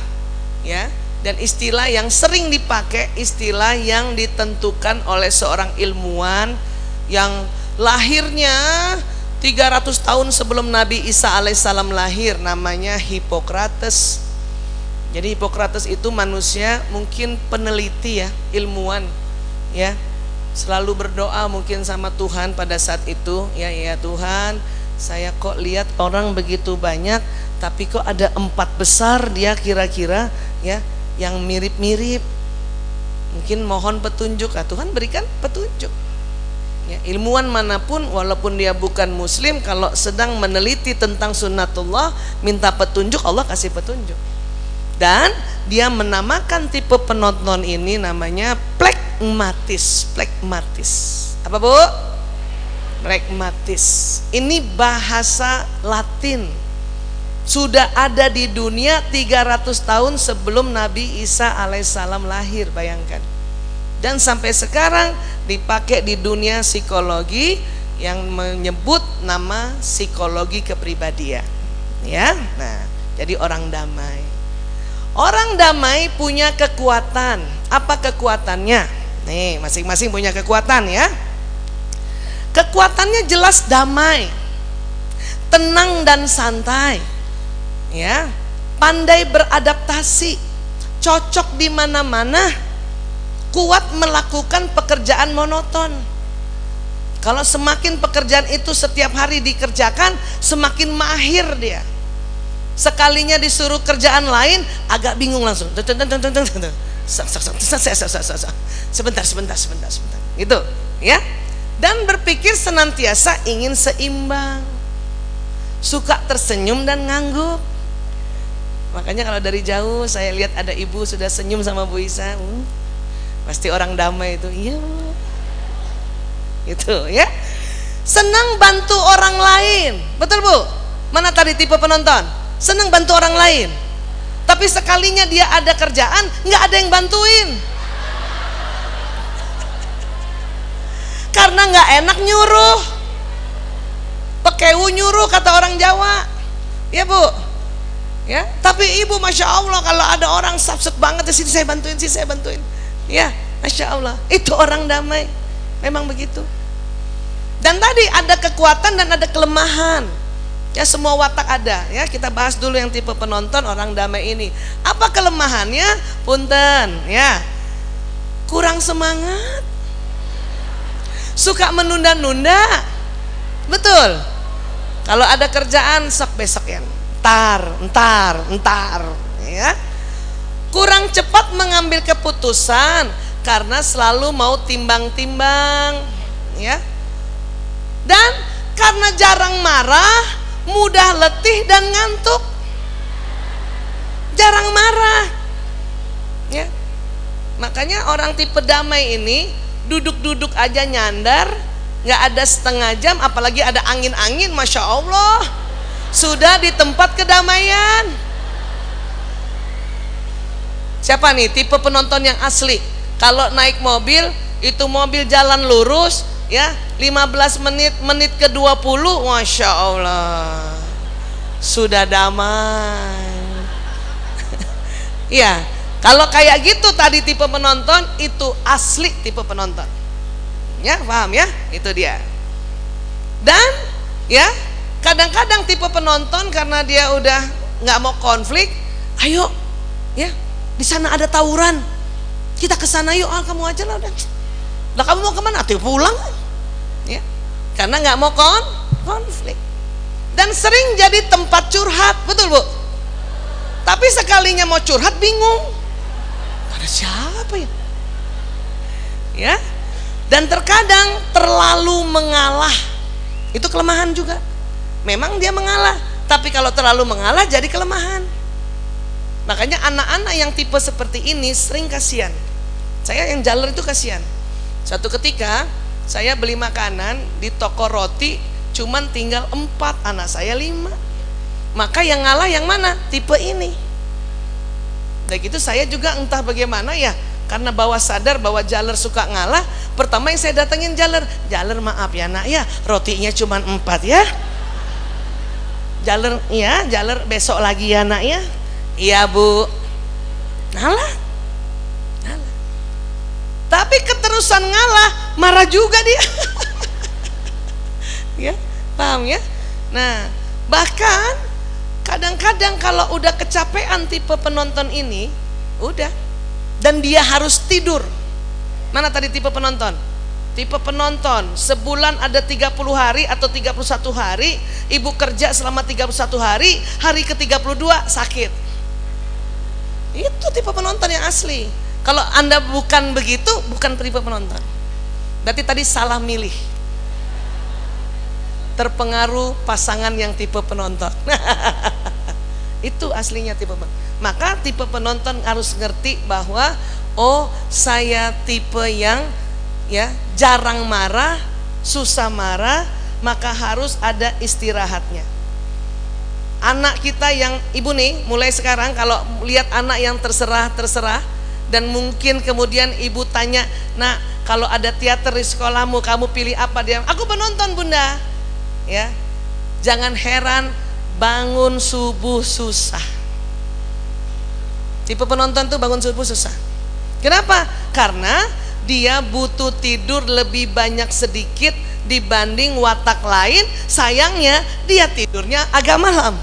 ya, dan istilah yang sering dipakai, istilah yang ditentukan oleh seorang ilmuwan yang lahirnya 300 tahun sebelum Nabi Isa alaihissalam lahir, namanya Hippocrates. Jadi Hippocrates itu manusia mungkin peneliti ya, ilmuwan ya, selalu berdoa mungkin sama Tuhan pada saat itu ya, ya Tuhan, saya kok lihat orang begitu banyak, tapi kok ada 4 besar dia kira-kira ya, yang mirip-mirip, mungkin mohon petunjuk. Tuhan berikan petunjuk ya. Ilmuwan manapun walaupun dia bukan muslim, kalau sedang meneliti tentang sunnatullah, minta petunjuk, Allah kasih petunjuk. Dan dia menamakan tipe penonton ini namanya plekmatis. Apa bu? Plekmatis. Ini bahasa Latin, sudah ada di dunia 300 tahun sebelum Nabi Isa alaihissalam lahir, bayangkan. Dan sampai sekarang dipakai di dunia psikologi yang menyebut nama psikologi kepribadian ya. Nah, jadi orang damai. Orang damai punya kekuatan. Apa kekuatannya? Nih, masing-masing punya kekuatan ya. Kekuatannya jelas damai, tenang dan santai ya, pandai beradaptasi, cocok di mana-mana, kuat melakukan pekerjaan monoton. Kalau semakin pekerjaan itu setiap hari dikerjakan, semakin mahir dia. Sekalinya disuruh kerjaan lain agak bingung langsung. Sebentar. Gitu ya. Dan berpikir senantiasa ingin seimbang. Suka tersenyum dan ngangguk. Makanya kalau dari jauh saya lihat ada ibu sudah senyum sama Bu Isa, pasti orang damai itu. Iya. Itu ya. Senang bantu orang lain. Betul Bu? Mana tadi tipe penonton? Senang bantu orang lain. Tapi sekalinya dia ada kerjaan, nggak ada yang bantuin. Karena nggak enak nyuruh. Pekewu nyuruh kata orang Jawa. Ya Bu? Ya, tapi ibu masya Allah kalau ada orang sapsek banget di sini saya bantuin, ya masya Allah, itu orang damai, memang begitu. Dan tadi ada kekuatan dan ada kelemahan, ya semua watak ada. Ya kita bahas dulu yang tipe penonton orang damai ini. Apa kelemahannya? Punten, ya kurang semangat, suka menunda-nunda, betul. Kalau ada kerjaan sok besok ya. Entar ya. Kurang cepat mengambil keputusan karena selalu mau timbang-timbang ya. Dan karena jarang marah, mudah letih dan ngantuk. Jarang marah ya. Makanya orang tipe damai ini duduk-duduk aja nyandar, nggak ada setengah jam, apalagi ada angin-angin, masya Allah, sudah di tempat kedamaian. Siapa nih tipe penonton yang asli? Kalau naik mobil, itu mobil jalan lurus ya, 15 menit ke 20, masya Allah sudah damai. Ya, kalau kayak gitu tadi tipe penonton, itu asli tipe penonton. Ya, paham ya? Itu dia. Dan ya kadang-kadang tipe penonton karena dia udah nggak mau konflik, ayo ya, di sana ada tawuran, kita ke sana yuk. Kamu aja lah udah. Lah kamu mau kemana? Tuh pulang. Ya, karena nggak mau konflik. Dan sering jadi tempat curhat, betul Bu? Tapi sekalinya mau curhat bingung, ada siapa ya? Ya, dan terkadang terlalu mengalah, itu kelemahan juga. Memang dia mengalah, tapi kalau terlalu mengalah jadi kelemahan. Makanya anak-anak yang tipe seperti ini sering kasihan. Saya yang jaler itu kasihan. Suatu ketika saya beli makanan di toko roti, cuman tinggal 4, anak saya 5. Maka yang ngalah yang mana? Tipe ini. Dan gitu saya juga entah bagaimana ya, karena bawah sadar bahwa jaler suka ngalah. Pertama yang saya datengin jaler, maaf ya nak ya, rotinya cuman 4 ya. Jaler ya, jaler besok lagi ya nak ya. Iya Bu. Ngalah. Tapi keterusan ngalah, marah juga dia. Ya, paham ya? Nah, bahkan kadang-kadang kalau udah kecapean tipe penonton ini, udah, dan dia harus tidur. Mana tadi tipe penonton? Tipe penonton sebulan ada 30 hari atau 31 hari, ibu kerja selama 31 hari, hari ke-32 sakit. Itu tipe penonton yang asli. Kalau Anda bukan begitu, bukan tipe penonton. Berarti tadi salah milih. Terpengaruh pasangan yang tipe penonton. Itu aslinya tipe penonton. Maka tipe penonton harus ngerti bahwa oh, saya tipe yang ya jarang marah, susah marah, maka harus ada istirahatnya. Anak kita yang ibu nih, mulai sekarang kalau lihat anak yang terserah dan mungkin kemudian ibu tanya, nah kalau ada teater di sekolahmu kamu pilih apa? Dia, aku penonton Bunda. Ya, jangan heran bangun subuh susah. Tipe penonton tuh bangun subuh susah. Kenapa? Karena dia butuh tidur lebih banyak sedikit dibanding watak lain. Sayangnya dia tidurnya agak malam.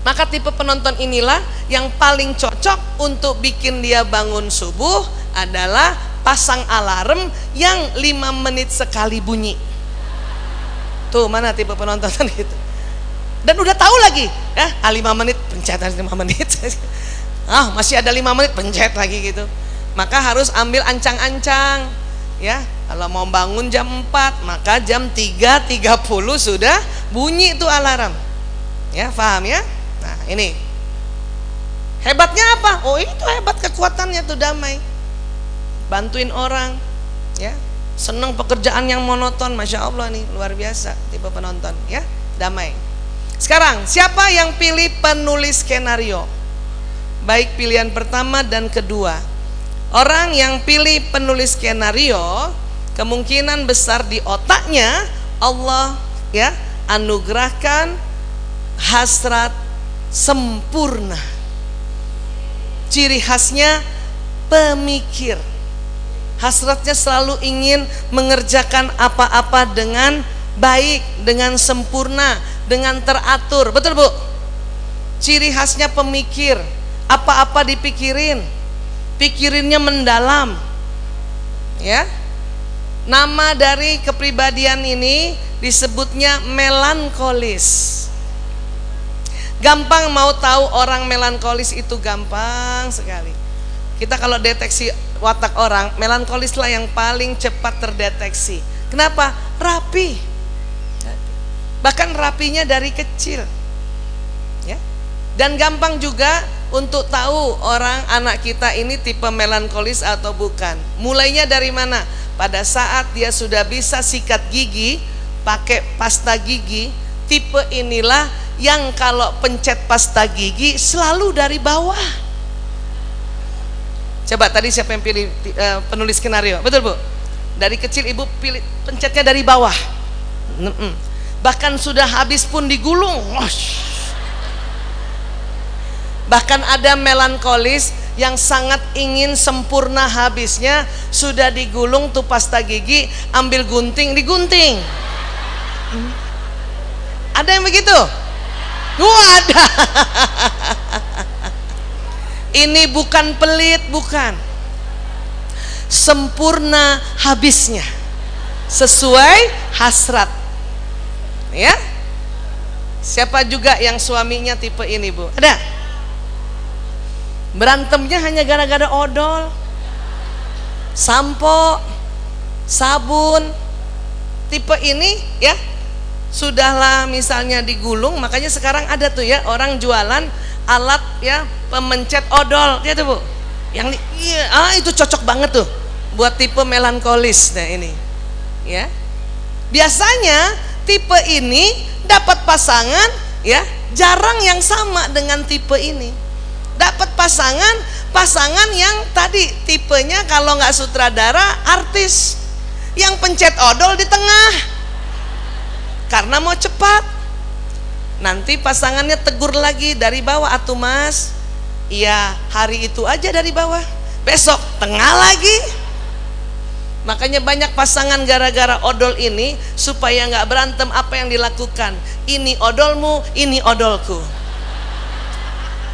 Maka tipe penonton inilah yang paling cocok untuk bikin dia bangun subuh adalah pasang alarm yang 5 menit sekali bunyi. Tuh mana tipe penonton gitu. Dan udah tahu lagi ya, 5 menit pencet 5 menit. Masih ada 5 menit pencet lagi gitu. Maka harus ambil ancang-ancang ya. Kalau mau bangun jam 4, maka jam 3.30 sudah bunyi itu alarm. Ya, paham ya? Nah, ini. Hebatnya apa? Oh, itu hebat kekuatannya tuh damai. Bantuin orang ya. Senang pekerjaan yang monoton, Masya Allah nih, luar biasa tipe penonton ya, damai. Sekarang, siapa yang pilih penulis skenario? Baik pilihan pertama dan kedua. Orang yang pilih penulis skenario, kemungkinan besar di otaknya Allah ya anugerahkan hasrat sempurna. Ciri khasnya pemikir. Hasratnya selalu ingin mengerjakan apa-apa dengan baik, dengan sempurna, dengan teratur. Betul Bu? Ciri khasnya pemikir. Apa-apa dipikirin, pikirinnya mendalam. Ya. Nama dari kepribadian ini disebutnya melankolis. Gampang mau tahu orang melankolis itu gampang sekali. Kita kalau deteksi watak orang, melankolis lah yang paling cepat terdeteksi. Kenapa? Rapi. Bahkan rapinya dari kecil. Ya. Dan gampang juga untuk tahu orang anak kita ini tipe melankolis atau bukan. Mulainya dari mana? Pada saat dia sudah bisa sikat gigi, pakai pasta gigi, tipe inilah yang kalau pencet pasta gigi selalu dari bawah. Coba tadi siapa yang pilih penulis skenario? Betul Bu? Dari kecil ibu pilih pencetnya dari bawah. Bahkan sudah habis pun digulung. Bahkan ada melankolis yang sangat ingin sempurna habisnya, sudah digulung tuh pasta gigi, ambil gunting, digunting. Ada yang begitu? Wadah. Ini bukan pelit, bukan. Sempurna habisnya, sesuai hasrat. Ya. Siapa juga yang suaminya tipe ini, Bu? Ada? Berantemnya hanya gara-gara odol, sampo, sabun. Tipe ini ya, sudahlah misalnya digulung, makanya sekarang ada tuh ya orang jualan alat ya pemencet odol, gitu Bu. Yang itu cocok banget tuh buat tipe melankolis. Nah ini ya, biasanya tipe ini dapat pasangan ya jarang yang sama dengan tipe ini. Dapat pasangan yang tadi tipenya kalau nggak sutradara, artis, yang pencet odol di tengah karena mau cepat. Nanti pasangannya tegur lagi dari bawah, atuh mas, iya hari itu aja dari bawah, besok tengah lagi. Makanya banyak pasangan gara-gara odol ini, supaya nggak berantem, apa yang dilakukan? Ini odolmu, ini odolku.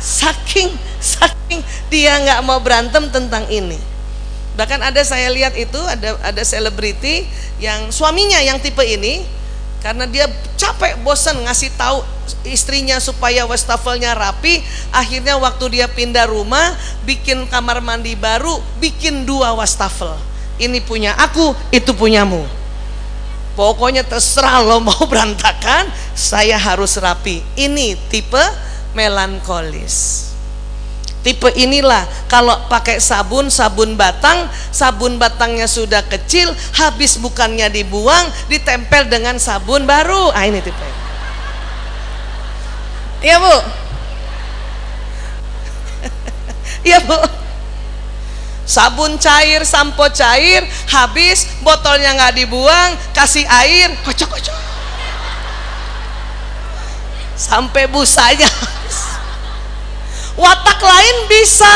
Saking dia nggak mau berantem tentang ini. Bahkan ada, saya lihat itu ada selebriti yang suaminya yang tipe ini, karena dia capek bosan ngasih tahu istrinya supaya wastafelnya rapi, akhirnya waktu dia pindah rumah, bikin kamar mandi baru, bikin 2 wastafel. Ini punya aku, itu punyamu. Pokoknya terserah lo mau berantakan, saya harus rapi. Ini tipe melankolis. Tipe inilah kalau pakai sabun batangnya sudah kecil, habis bukannya dibuang, ditempel dengan sabun baru. Ah ini tipe. Iya Bu. Iya Bu. Sabun cair, sampo cair, habis botolnya nggak dibuang, kasih air, kocok-kocok sampai busanya. Watak lain bisa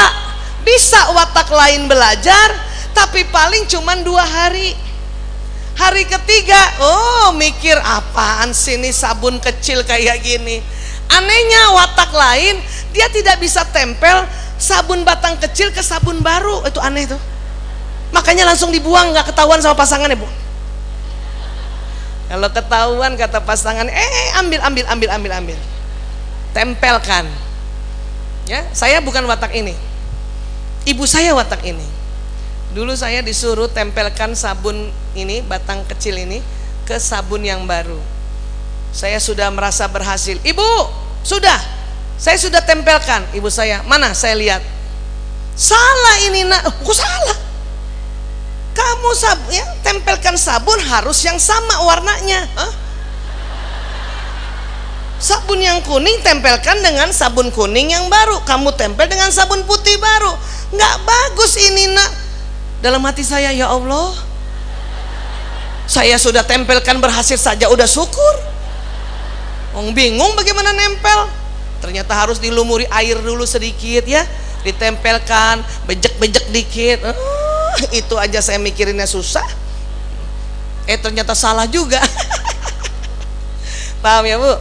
watak lain belajar, tapi paling cuman 2 hari. Hari ketiga, oh mikir apaan sih ini sabun kecil kayak gini. Anehnya watak lain, dia tidak bisa tempel sabun batang kecil ke sabun baru. Itu aneh tuh. Makanya langsung dibuang, nggak ketahuan sama pasangannya Bu. Kalau ketahuan kata pasangan, ambil, tempelkan. Ya, saya bukan watak ini. Ibu saya watak ini. Dulu saya disuruh tempelkan sabun ini, batang kecil ini, ke sabun yang baru. Saya sudah merasa berhasil. Ibu, saya sudah tempelkan. Ibu saya, mana saya lihat. Salah ini nak. Kok salah? Kamu tempelkan sabun harus yang sama warnanya. Sabun yang kuning tempelkan dengan sabun kuning yang baru. Kamu tempel dengan sabun putih baru. Nggak bagus ini nak. Dalam hati saya, ya Allah, saya sudah tempelkan berhasil saja udah syukur. Bingung bagaimana nempel. Ternyata harus dilumuri air dulu sedikit ya, ditempelkan, bejek-bejek dikit. Itu aja saya mikirinnya susah. Ternyata salah juga. Paham ya Bu?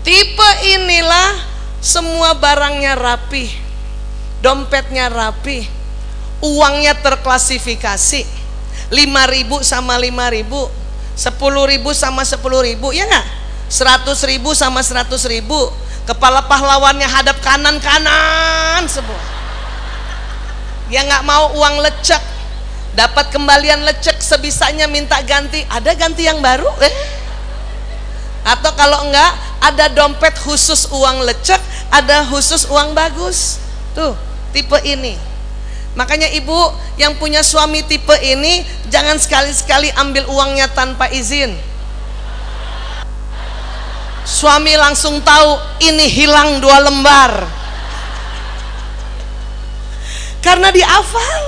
Tipe inilah semua barangnya rapi, dompetnya rapi, uangnya terklasifikasi, 5.000 sama 5.000, 10.000 sama 10.000, ya nggak? 100.000 sama 100.000, kepala pahlawannya hadap kanan semua. Dia nggak mau uang lecek, dapat kembalian lecek sebisanya minta ganti. Ada ganti yang baru? Atau kalau enggak, ada dompet khusus uang lecek, ada khusus uang bagus. Tuh, tipe ini. Makanya ibu yang punya suami tipe ini, jangan sekali-sekali ambil uangnya tanpa izin. Suami langsung tahu ini hilang 2 lembar. Karena dihafal.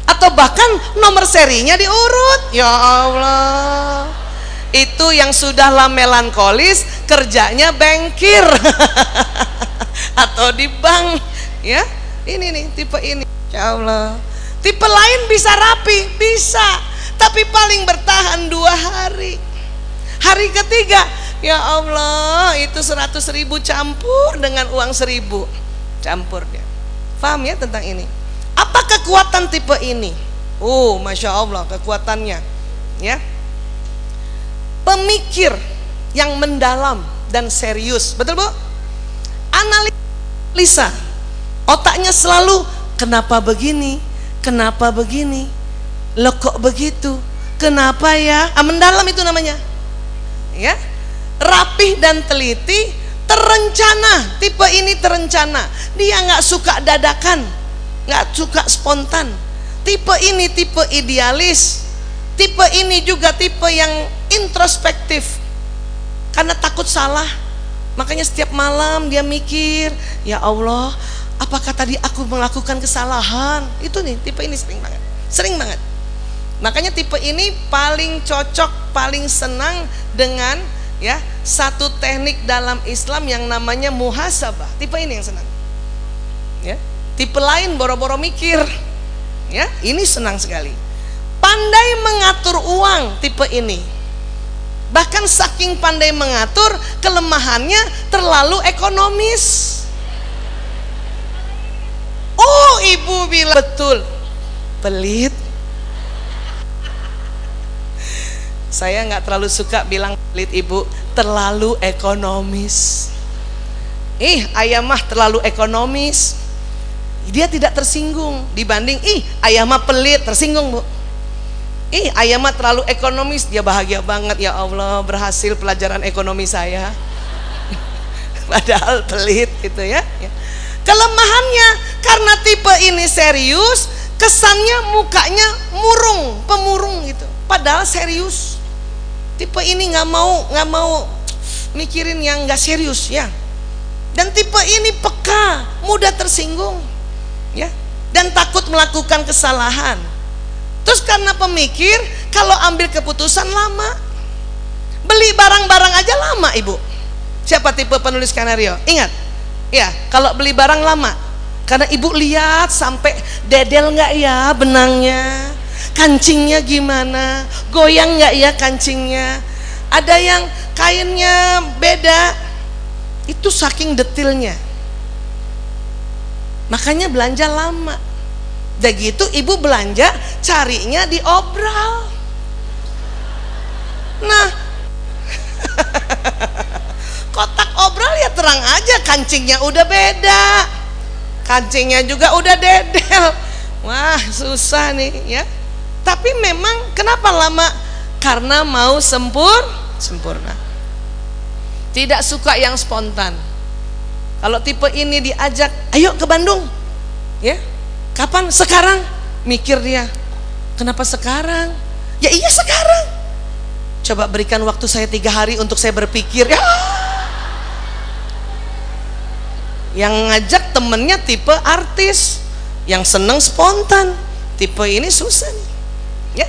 Atau bahkan nomor serinya diurut. Ya Allah. Itu yang sudahlah melankolis, kerjanya bankir atau di bank ya. Ini nih tipe ini, ya Allah. Tipe lain bisa rapi, bisa, tapi paling bertahan 2 hari. Hari ketiga, Ya Allah, itu 100.000 campur dengan uang 1.000, campur dia. Paham ya tentang ini? Apa kekuatan tipe ini? Oh, Masya Allah kekuatannya, ya. Pemikir yang mendalam dan serius, betul Bu? Analisa, otaknya selalu kenapa begini, kenapa begini, loh kok begitu, kenapa ya? Mendalam itu namanya, ya. Rapih dan teliti, terencana. Tipe ini terencana, dia nggak suka dadakan, nggak suka spontan. Tipe ini tipe idealis. Tipe ini juga tipe yang introspektif, karena takut salah. Makanya setiap malam dia mikir, ya Allah, apakah tadi aku melakukan kesalahan? Itu nih tipe ini sering banget. Makanya tipe ini paling cocok, paling senang dengan, ya, satu teknik dalam Islam yang namanya muhasabah. Tipe ini yang senang, ya. Tipe lain boro-boro mikir, ya, ini senang sekali. Pandai mengatur uang tipe ini. Bahkan saking pandai mengatur, kelemahannya terlalu ekonomis. Oh, ibu bilang betul, pelit. Saya nggak terlalu suka bilang pelit, ibu, terlalu ekonomis. Ayah mah terlalu ekonomis, dia tidak tersinggung. Dibanding ayah mah pelit, tersinggung Bu. Ayah mah terlalu ekonomis, dia bahagia banget, ya Allah berhasil pelajaran ekonomi saya. Padahal pelit gitu ya. Kelemahannya karena tipe ini serius, kesannya mukanya murung, pemurung gitu. Padahal serius. Tipe ini nggak mau mikirin yang nggak serius, ya. Dan tipe ini peka, mudah tersinggung, ya, dan takut melakukan kesalahan. Terus karena pemikir, kalau ambil keputusan lama, beli barang-barang aja lama, ibu. Siapa tipe penulis skenario? Ingat, ya, kalau beli barang lama, karena ibu lihat sampai dedel nggak ya benangnya, kancingnya gimana, goyang nggak ya kancingnya, ada yang kainnya beda, itu saking detailnya. Makanya belanja lama. Udah gitu ibu belanja carinya di obral. Nah, kotak obral ya terang aja, kancingnya udah beda, kancingnya juga udah dedel. Wah, susah nih, ya. Tapi memang kenapa lama? Karena mau sempurna. Tidak suka yang spontan. Kalau tipe ini diajak, ayo ke Bandung, ya, kapan? Sekarang. Mikir dia, kenapa sekarang? Ya iya sekarang. Coba berikan waktu saya 3 hari untuk saya berpikir, ya. Yang ngajak temennya tipe artis, yang seneng spontan. Tipe ini susah nih, ya.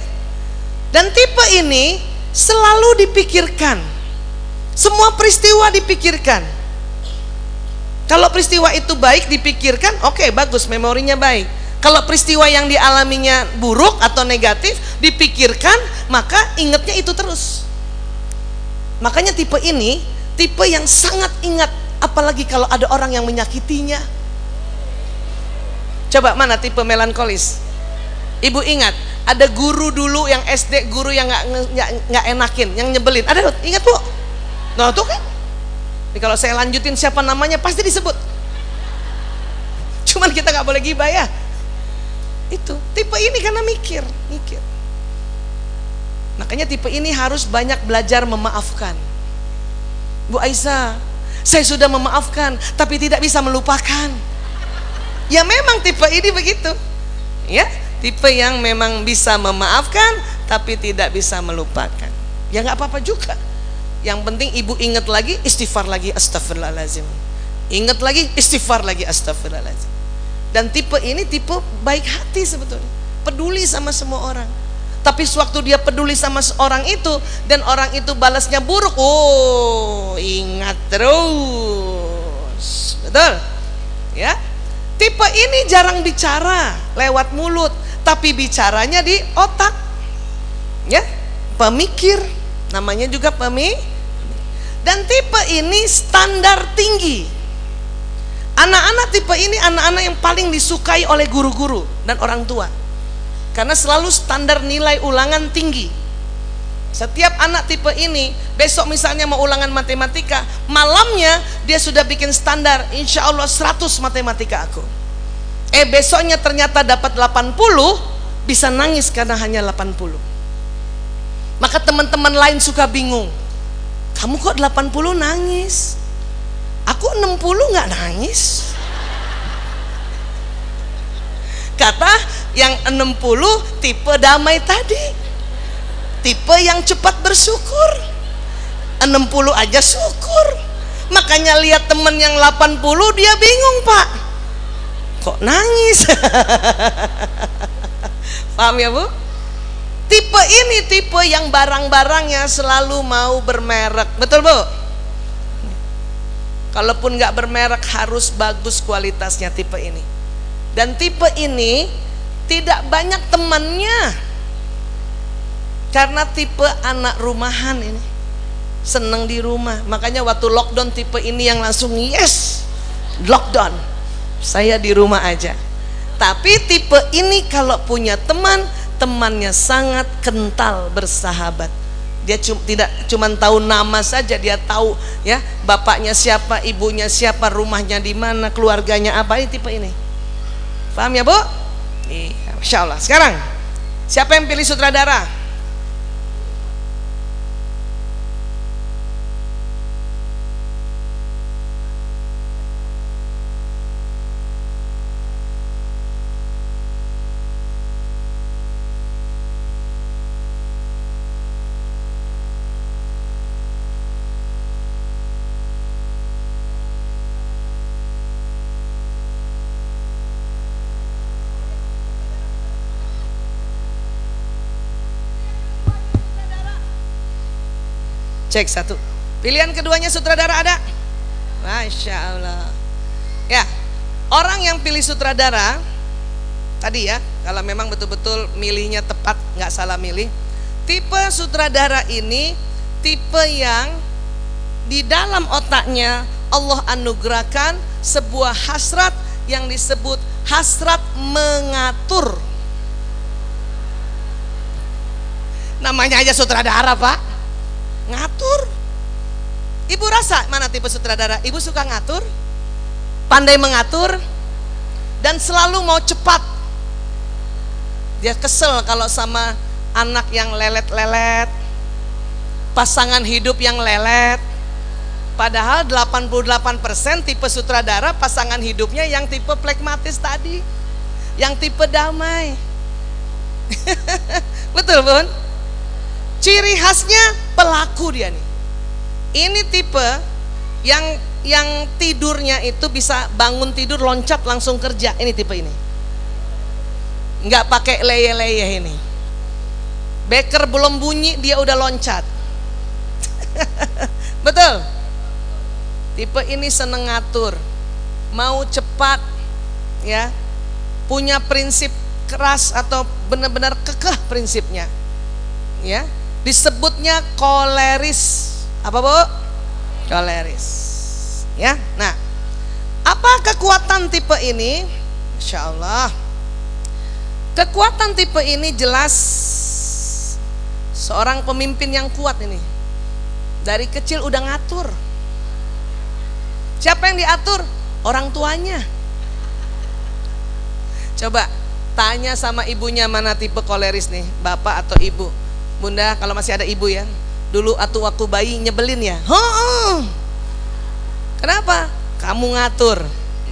Dan tipe ini selalu dipikirkan, semua peristiwa dipikirkan. Kalau peristiwa itu baik dipikirkan, oke, bagus, memorinya baik. Kalau peristiwa yang dialaminya buruk atau negatif dipikirkan, maka ingatnya itu terus. Makanya tipe ini tipe yang sangat ingat, apalagi kalau ada orang yang menyakitinya. Coba mana tipe melankolis? Ibu ingat, ada guru dulu yang SD, guru yang nggak enakin, yang nyebelin. Ada, ingat Bu? Nah tuh kan. Jadi kalau saya lanjutin siapa namanya pasti disebut. Cuman kita nggak boleh gibah ya. Itu tipe ini karena mikir. Makanya tipe ini harus banyak belajar memaafkan. Bu Aisyah, saya sudah memaafkan tapi tidak bisa melupakan. Ya memang tipe ini begitu, ya. Tipe yang memang bisa memaafkan tapi tidak bisa melupakan. Ya nggak apa-apa juga. Yang penting ibu ingat lagi, istighfar lagi, astagfirullahaladzim. Ingat lagi, istighfar lagi, astagfirullahaladzim. Dan tipe ini tipe baik hati sebetulnya, peduli sama semua orang. Tapi sewaktu dia peduli sama seorang itu dan orang itu balasnya buruk, oh ingat terus, betul? Ya, tipe ini jarang bicara lewat mulut, tapi bicaranya di otak, ya, pemikir, namanya juga pemikir. Dan tipe ini standar tinggi. Anak-anak tipe ini anak-anak yang paling disukai oleh guru-guru dan orang tua, karena selalu standar nilai ulangan tinggi. Setiap anak tipe ini besok misalnya mau ulangan matematika, malamnya dia sudah bikin standar, insya Allah 100 matematika aku. Besoknya ternyata dapat 80, bisa nangis karena hanya 80. Maka teman-teman lain suka bingung, kamu kok 80 nangis? Aku 60 nggak nangis. Kata yang 60 tipe damai tadi, tipe yang cepat bersyukur. 60 aja syukur. Makanya lihat temen yang 80 dia bingung, Pak, kok nangis? Paham ya Bu? Tipe ini tipe yang barang-barangnya selalu mau bermerek, betul Bu? Kalaupun nggak bermerek harus bagus kualitasnya tipe ini. Dan tipe ini tidak banyak temannya, karena tipe anak rumahan ini, seneng di rumah. Makanya waktu lockdown tipe ini yang langsung yes, lockdown, saya di rumah aja. Tapi tipe ini kalau punya teman, temannya sangat kental bersahabat. Dia tidak cuma tahu nama saja, dia tahu ya bapaknya siapa, ibunya siapa, rumahnya di mana, keluarganya apa. Ini tipe ini. Paham ya Bu? Iya, Masya Allah. Sekarang siapa yang pilih sutradara? Cek satu. Pilihan keduanya sutradara ada? Masya Allah. Ya, orang yang pilih sutradara tadi ya, kalau memang betul-betul milihnya tepat, nggak salah milih. Tipe sutradara ini tipe yang di dalam otaknya Allah anugerahkan sebuah hasrat yang disebut hasrat mengatur. Namanya aja sutradara, Pak, ngatur. Ibu rasa mana tipe sutradara? Ibu suka ngatur, pandai mengatur, dan selalu mau cepat. Dia kesel kalau sama anak yang lelet-lelet, pasangan hidup yang lelet. Padahal 88% tipe sutradara pasangan hidupnya yang tipe plekmatis tadi, yang tipe damai. Betul Bun? Ciri khasnya pelaku dia nih. Ini tipe yang tidurnya itu bisa bangun tidur loncat langsung kerja. Ini tipe ini. Nggak pakai leye-leye ini. Beker belum bunyi dia udah loncat. Betul. Tipe ini seneng ngatur, mau cepat, ya, punya prinsip keras atau benar-benar kekeh prinsipnya, ya. Disebutnya koleris. Apa Bu? Koleris. Ya. Nah, apa kekuatan tipe ini? Insya Allah. Kekuatan tipe ini jelas seorang pemimpin yang kuat ini. Dari kecil udah ngatur. Siapa yang diatur? Orang tuanya. Coba tanya sama ibunya mana tipe koleris nih, bapak atau ibu. Bunda, kalau masih ada ibu ya, dulu waktu bayi nyebelin ya. Kenapa? Kamu ngatur,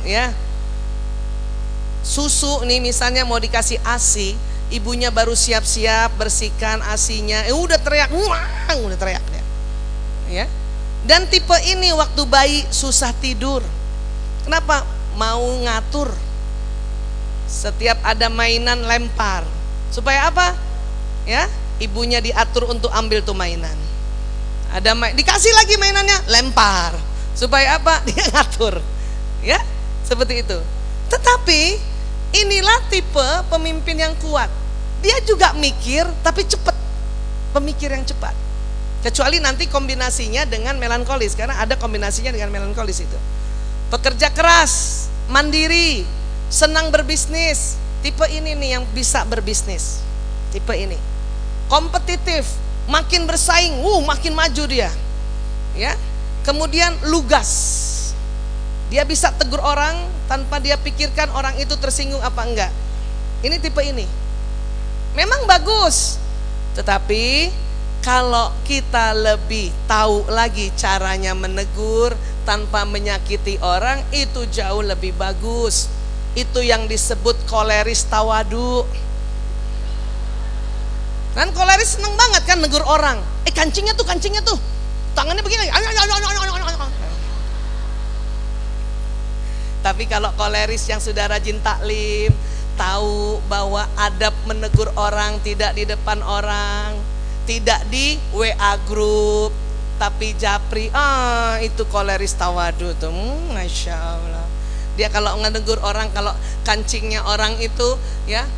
ya. Susu nih misalnya mau dikasih ASI, ibunya baru siap-siap bersihkan ASINya, udah teriak, udah teriak dia. Ya. Dan tipe ini waktu bayi susah tidur. Kenapa? Mau ngatur. Setiap ada mainan lempar. Supaya apa? Ya. Ibunya diatur untuk ambil tuh mainan. Dikasih lagi mainannya, lempar. Supaya apa? Dia ngatur. Ya, seperti itu. Tetapi inilah tipe pemimpin yang kuat. Dia juga mikir tapi cepat. Pemikir yang cepat. Kecuali nanti kombinasinya dengan melankolis, karena ada kombinasinya dengan melankolis itu. Pekerja keras, mandiri, senang berbisnis. Tipe ini nih yang bisa berbisnis. Tipe ini. Kompetitif, makin bersaing, makin maju dia. Ya. Kemudian lugas. Dia bisa tegur orang tanpa dia pikirkan orang itu tersinggung apa enggak. Ini tipe ini. Memang bagus. Tetapi kalau kita lebih tahu lagi caranya menegur tanpa menyakiti orang, itu jauh lebih bagus. Itu yang disebut koleris tawadu. Kan koleris seneng banget kan negur orang. Kancingnya tuh. Tangannya begini. Tapi kalau koleris yang sudah rajin taklim, tahu bahwa adab menegur orang tidak di depan orang, tidak di WA grup, tapi japri, itu koleris tawadu tuh, Masya Allah. Dia kalau ngenegur orang, kalau kancingnya orang itu ya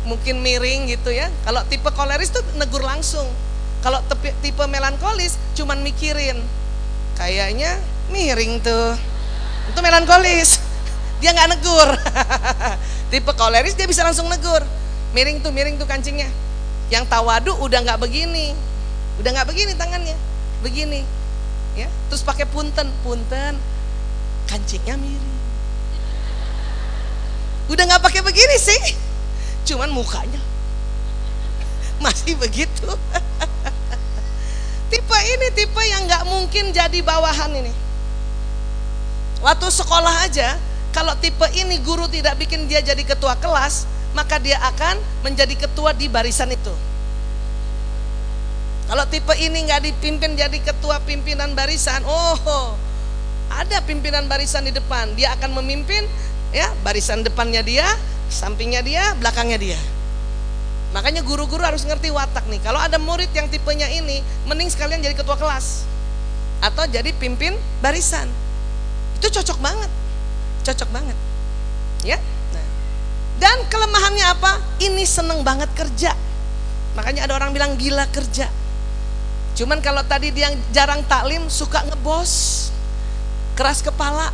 mungkin miring gitu ya. Kalau tipe koleris tuh negur langsung. Kalau tipe melankolis cuman mikirin, kayaknya miring tuh, itu melankolis. Dia nggak negur. Tipe koleris dia bisa langsung negur, miring tuh kancingnya. Yang tawadu udah nggak begini tangannya, begini, ya. Terus pakai punten, kancingnya miring. Udah nggak pakai begini sih, cuman mukanya masih begitu. Tipe ini tipe yang nggak mungkin jadi bawahan ini. Waktu sekolah aja, kalau tipe ini guru tidak bikin dia jadi ketua kelas, maka dia akan menjadi ketua di barisan itu. Kalau tipe ini nggak dipimpin jadi ketua pimpinan barisan, ada pimpinan barisan di depan, dia akan memimpin ya barisan depannya dia, sampingnya dia, belakangnya dia. Makanya guru-guru harus ngerti watak nih. Kalau ada murid yang tipenya ini, mending sekalian jadi ketua kelas atau jadi pimpin barisan. Itu cocok banget. Ya. Nah. Dan kelemahannya apa? Ini seneng banget kerja. Makanya ada orang bilang gila kerja. Cuman kalau tadi dia jarang taklim, suka ngebos, keras kepala.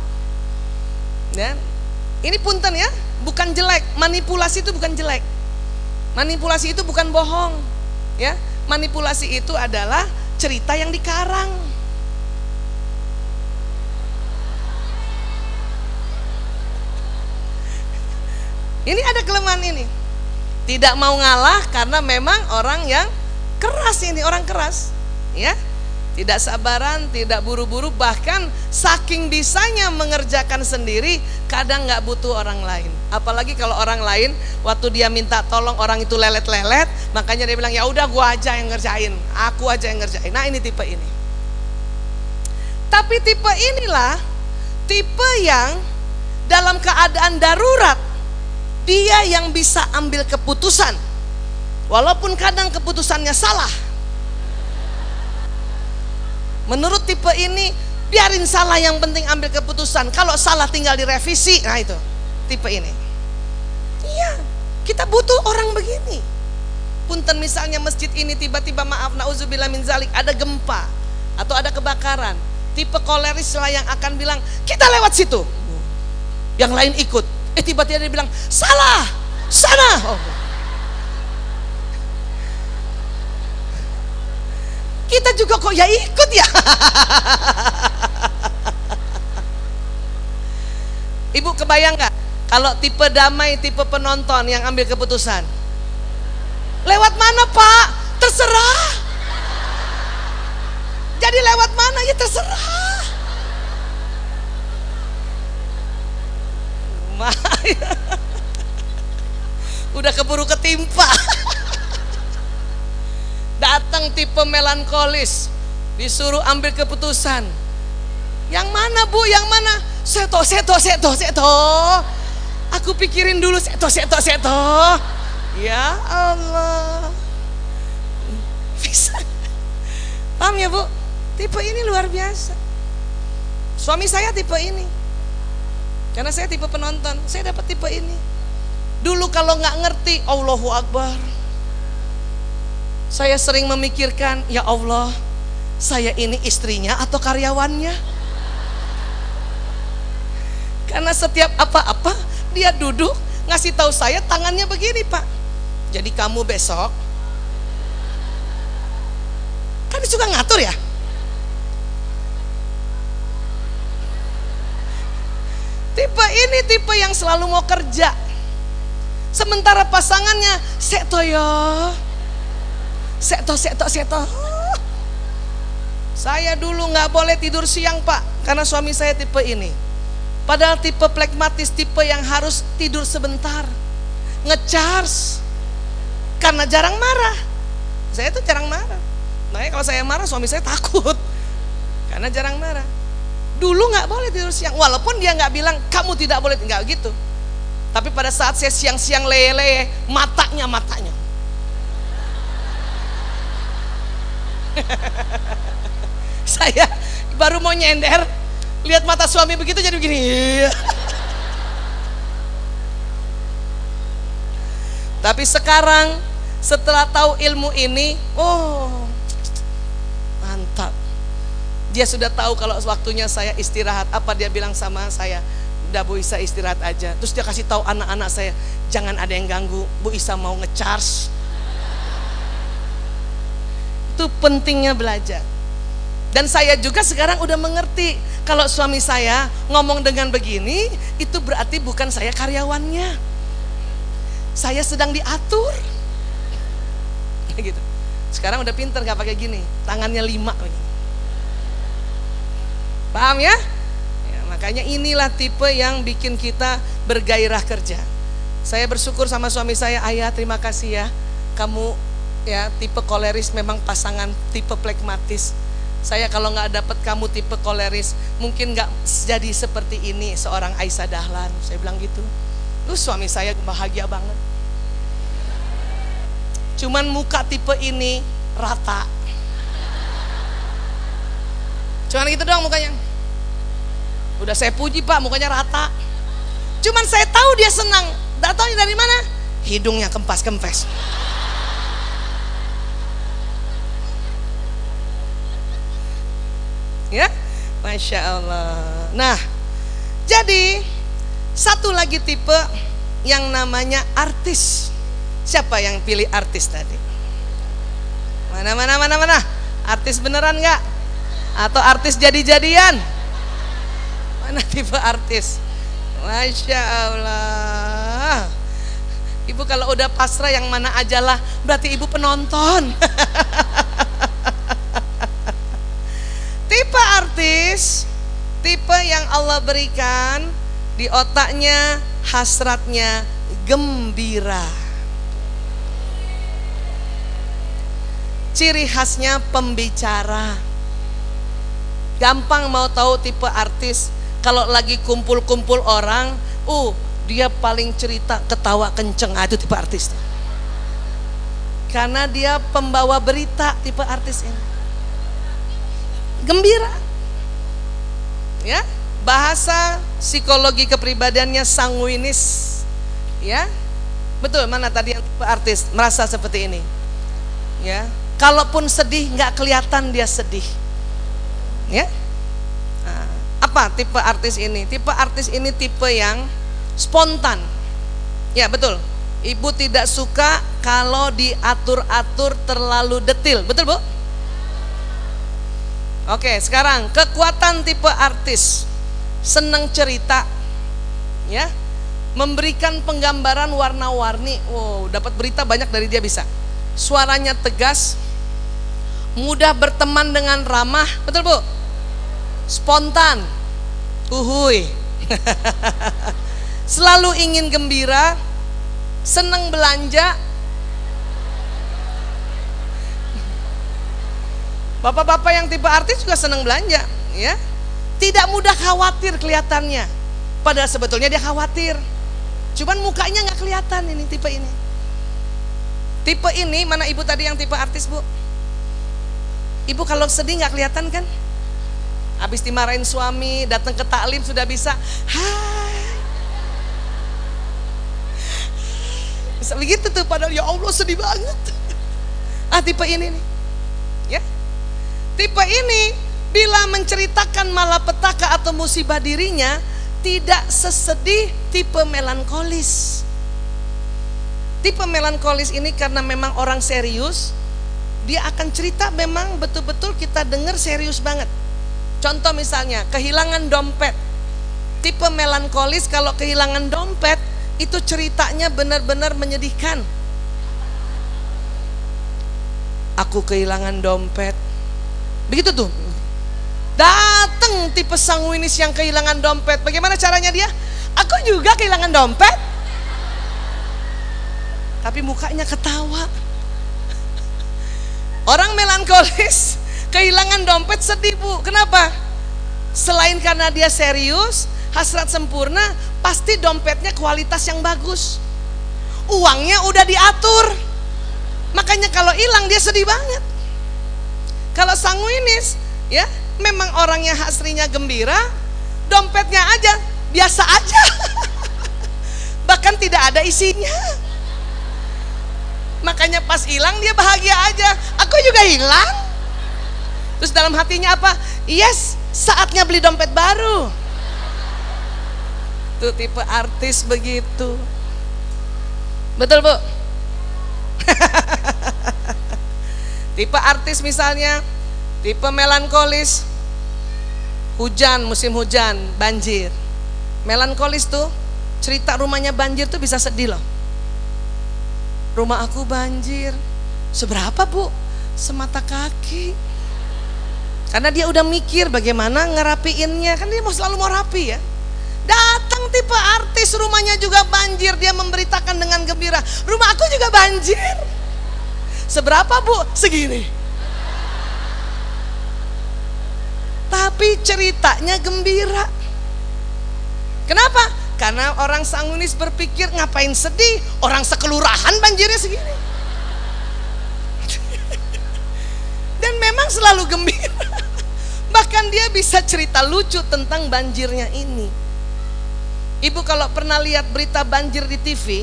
Ya. Ini punten ya, bukan jelek. Manipulasi itu bukan jelek. Manipulasi itu bukan bohong. Ya. Manipulasi itu adalah cerita yang dikarang. Ini ada kelemahan ini. Tidak mau ngalah karena memang orang yang keras ini, orang keras. Ya. Tidak sabaran, tidak buru-buru, bahkan saking bisanya mengerjakan sendiri, kadang nggak butuh orang lain. Apalagi kalau orang lain waktu dia minta tolong orang itu lelet-lelet, makanya dia bilang ya udah gua aja yang ngerjain, aku aja yang ngerjain. Nah, ini tipe ini. Tapi tipe inilah tipe yang dalam keadaan darurat dia yang bisa ambil keputusan, walaupun kadang keputusannya salah. Menurut tipe ini, biarin salah, yang penting ambil keputusan. Kalau salah tinggal direvisi. Nah itu tipe ini. Iya, kita butuh orang begini. Punten misalnya masjid ini tiba-tiba maaf nauzubillah min zalik, ada gempa atau ada kebakaran. Tipe koleris lah yang akan bilang kita lewat situ, yang lain ikut. Tiba-tiba dia bilang salah, sana. Kita juga kok ya ikut ya. Ibu kebayang gak kalau tipe damai, tipe penonton yang ambil keputusan? Lewat mana Pak? Terserah. Jadi lewat mana ya terserah. Udah keburu ketimpa. Datang tipe melankolis, disuruh ambil keputusan. Yang mana Bu? Yang mana? Seto. Aku pikirin dulu, seto. Ya Allah. Bisa. Paham ya Bu? Tipe ini luar biasa. Suami saya tipe ini. Karena saya tipe penonton, saya dapat tipe ini. Dulu kalau nggak ngerti, Allahu Akbar, saya sering memikirkan, ya Allah, saya ini istrinya atau karyawannya. Karena setiap apa-apa dia duduk ngasih tahu saya tangannya begini, Pak. Jadi kamu besok, kan dia suka ngatur ya. Tipe ini tipe yang selalu mau kerja. Sementara pasangannya seto yo. Seto. Saya dulu nggak boleh tidur siang, Pak, karena suami saya tipe ini. Padahal tipe plekmatis, tipe yang harus tidur sebentar, ngecharge. Karena jarang marah. Saya tuh jarang marah. Makanya kalau saya marah suami saya takut. Karena jarang marah. Dulu nggak boleh tidur siang, walaupun dia nggak bilang kamu tidak boleh, nggak gitu. Tapi pada saat saya siang-siang lele, matanya. Saya baru mau nyender, lihat mata suami begitu jadi begini. Tapi sekarang setelah tahu ilmu ini, oh mantap. Dia sudah tahu kalau waktunya saya istirahat. Apa dia bilang sama saya? Udah Bu Isa istirahat aja. Terus dia kasih tahu anak-anak saya, jangan ada yang ganggu, Bu Isa mau ngecharge. Itu pentingnya belajar. Dan saya juga sekarang udah mengerti, kalau suami saya ngomong dengan begini, itu berarti bukan saya karyawannya. Saya sedang diatur. Gitu. Sekarang udah pinter, gak pakai gini, tangannya 5 begini. Paham ya? Ya? Makanya inilah tipe yang bikin kita bergairah kerja. Saya bersyukur sama suami saya, ayah terima kasih ya, kamu ya tipe koleris, memang pasangan tipe plekmatis. Saya kalau nggak dapat kamu tipe koleris, mungkin nggak jadi seperti ini seorang Aisyah Dahlan. Saya bilang gitu. Terus suami saya bahagia banget. Cuman muka tipe ini rata. Cuman gitu doang mukanya. Udah saya puji Pak, mukanya rata. Cuman saya tahu dia senang. Datangnya dari mana? Hidungnya kempas-kempes. Ya, Masya Allah. Nah, jadi satu lagi tipe yang namanya artis. Siapa yang pilih artis tadi? Mana? Artis beneran nggak? Atau artis jadi-jadian? Mana tipe artis? Masya Allah. Ibu kalau udah pasrah yang mana ajalah, berarti ibu penonton. Tipe artis, tipe yang Allah berikan di otaknya, hasratnya gembira. Ciri khasnya pembicara. Gampang mau tahu tipe artis, kalau lagi kumpul-kumpul orang, dia paling cerita, ketawa kenceng, itu tipe artis. Karena dia pembawa berita, tipe artis ini. Gembira. Ya, bahasa psikologi kepribadiannya sanguinis. Ya. Betul, mana tadi yang tipe artis merasa seperti ini? Ya. Kalaupun sedih nggak kelihatan dia sedih. Ya. Nah, apa tipe artis ini? Tipe artis ini tipe yang spontan. Ya, betul. Ibu tidak suka kalau diatur-atur terlalu detil. Betul, Bu? Oke, sekarang kekuatan tipe artis. Senang cerita. Ya. Memberikan penggambaran warna-warni. Wow, dapat berita banyak dari dia bisa. Suaranya tegas. Mudah berteman dengan ramah. Betul, Bu? Spontan, uhuy. Selalu ingin gembira, senang belanja. Bapak-bapak yang tipe artis juga senang belanja, ya. Tidak mudah khawatir kelihatannya, padahal sebetulnya dia khawatir. Cuman mukanya nggak kelihatan ini tipe ini. Tipe ini, mana ibu tadi yang tipe artis, Bu? Ibu kalau sedih nggak kelihatan kan? Habis dimarahin suami, datang ke taklim sudah bisa, hai. Bisa begitu tuh, padahal ya Allah sedih banget. Tipe ini nih. Ya. Tipe ini bila menceritakan malapetaka atau musibah dirinya tidak sesedih tipe melankolis. Tipe melankolis ini karena memang orang serius, dia akan cerita memang betul-betul kita dengar serius banget. Contoh misalnya kehilangan dompet. Tipe melankolis kalau kehilangan dompet itu ceritanya benar-benar menyedihkan. Aku kehilangan dompet. Begitu tuh. Datang tipe sanguinis yang kehilangan dompet. Bagaimana caranya dia? Aku juga kehilangan dompet. Tapi mukanya ketawa. Orang melankolis kehilangan dompet sedih, Bu. Kenapa? Selain karena dia serius, hasrat sempurna, pasti dompetnya kualitas yang bagus. Uangnya udah diatur. Makanya kalau hilang dia sedih banget. Kalau sanguinis, ya memang orangnya aslinya gembira, dompetnya aja biasa aja. Bahkan tidak ada isinya. Makanya pas hilang dia bahagia aja. Aku juga hilang. Terus dalam hatinya apa? Yes, saatnya beli dompet baru. Tuh tipe artis begitu. Betul, Bu? Tipe artis misalnya, tipe melankolis, hujan, musim hujan, banjir. Melankolis tuh cerita rumahnya banjir tuh bisa sedih loh. Rumah aku banjir. Seberapa, Bu? Semata kaki. Karena dia udah mikir bagaimana ngerapiinnya. Kan dia selalu mau rapi ya. Datang tipe artis rumahnya juga banjir, dia memberitakan dengan gembira, rumah aku juga banjir. Seberapa, Bu? Segini. Tapi ceritanya gembira. Kenapa? Karena orang sanguinis berpikir ngapain sedih, orang sekelurahan banjirnya segini. Dan memang selalu gembira. Bahkan dia bisa cerita lucu tentang banjirnya ini. Ibu kalau pernah lihat berita banjir di TV,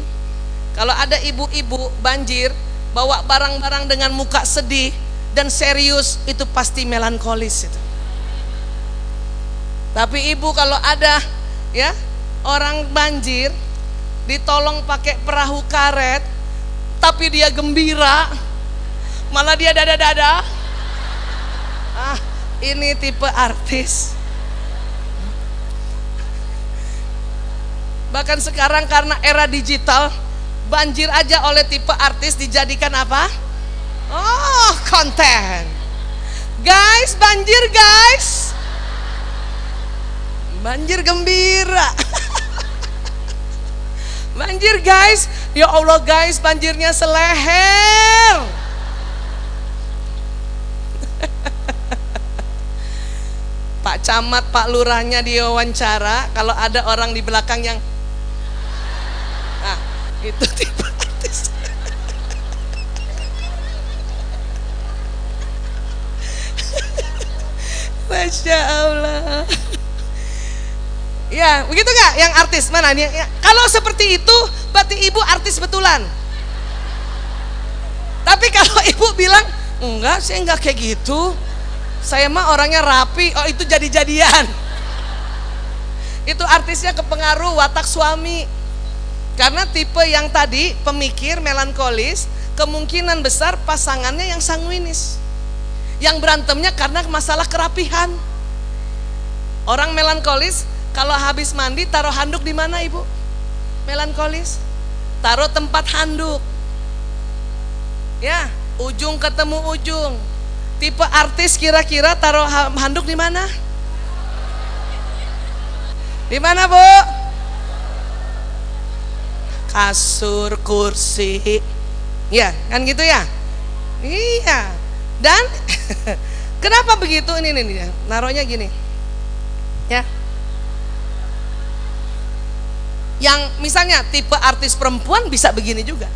kalau ada ibu-ibu banjir bawa barang-barang dengan muka sedih dan serius, itu pasti melankolis itu. Tapi ibu kalau ada ya orang banjir ditolong pakai perahu karet, tapi dia gembira, malah dia dada-dada, ini tipe artis. Bahkan sekarang karena era digital, banjir aja oleh tipe artis dijadikan apa? Oh, konten. Guys, banjir guys. Banjir gembira. Banjir guys. Ya Allah guys, banjirnya seleher. Pak Camat, Pak Lurahnya diwawancara, kalau ada orang di belakang yang itu tipe artis. Masya Allah. Ya, begitu gak yang artis? Mana nih? Ya, kalau seperti itu berarti ibu artis betulan. Tapi kalau ibu bilang, enggak, saya enggak kayak gitu, saya mah orangnya rapi, oh itu jadi-jadian. Itu artisnya kepengaruh watak suami. Karena tipe yang tadi pemikir melankolis, kemungkinan besar pasangannya yang sanguinis, yang berantemnya karena masalah kerapihan. Orang melankolis kalau habis mandi taruh handuk di mana, Ibu? Melankolis taruh tempat handuk. Ya, ujung ketemu ujung. Tipe artis kira-kira taruh handuk di mana? Di mana, Bu? Kasur, kursi. Ya, kan gitu ya? Iya. Dan kenapa begitu? Ini naruhnya gini. Ya. Yang misalnya tipe artis perempuan bisa begini juga.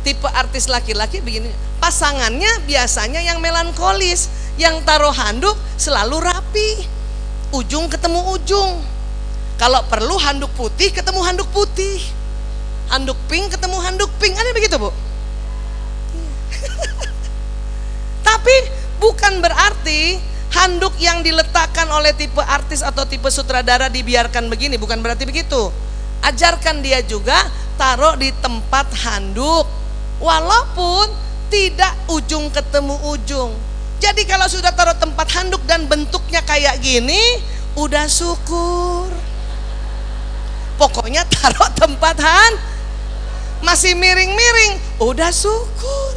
Tipe artis laki-laki begini. Pasangannya biasanya yang melankolis, yang taruh handuk selalu rapi. Ujung ketemu ujung. Kalau perlu handuk putih ketemu handuk putih. Handuk pink ketemu handuk pink. Ada begitu, Bu? Tapi Bukan berarti handuk yang diletakkan oleh tipe artis atau tipe sutradara dibiarkan begini, bukan berarti begitu. Ajarkan dia juga taruh di tempat handuk, walaupun tidak ujung ketemu ujung. Jadi kalau sudah taruh tempat handuk dan bentuknya kayak gini, udah syukur. Pokoknya taruh tempat masih miring-miring, udah syukur.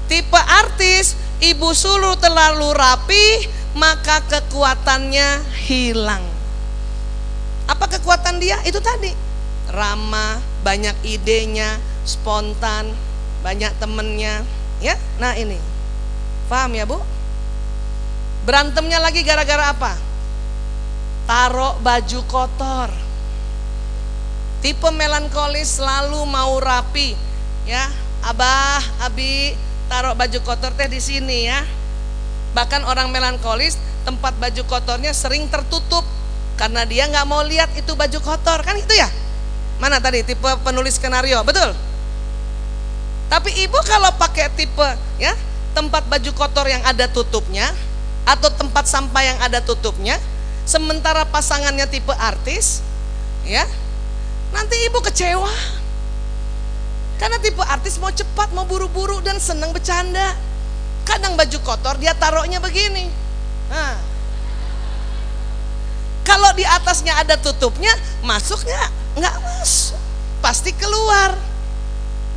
Tipe artis, ibu sulur terlalu rapi, maka kekuatannya hilang. Apa kekuatan dia? Itu tadi, ramah, banyak idenya, spontan, banyak temennya, ya. Nah ini, paham ya Bu? Berantemnya lagi gara-gara apa? Taruh baju kotor. Tipe melankolis selalu mau rapi, ya. Abah, Abi, taruh baju kotor teh di sini ya. Bahkan orang melankolis tempat baju kotornya sering tertutup karena dia nggak mau lihat itu baju kotor, kan itu ya? Mana tadi tipe penulis skenario, betul? Tapi ibu kalau pakai tipe ya tempat baju kotor yang ada tutupnya atau tempat sampah yang ada tutupnya, sementara pasangannya tipe artis, ya nanti ibu kecewa. Karena tipe artis mau cepat, mau buru-buru dan senang bercanda. Kadang baju kotor dia taruhnya begini. Nah, kalau di atasnya ada tutupnya, masuknya nggak masuk, pasti keluar.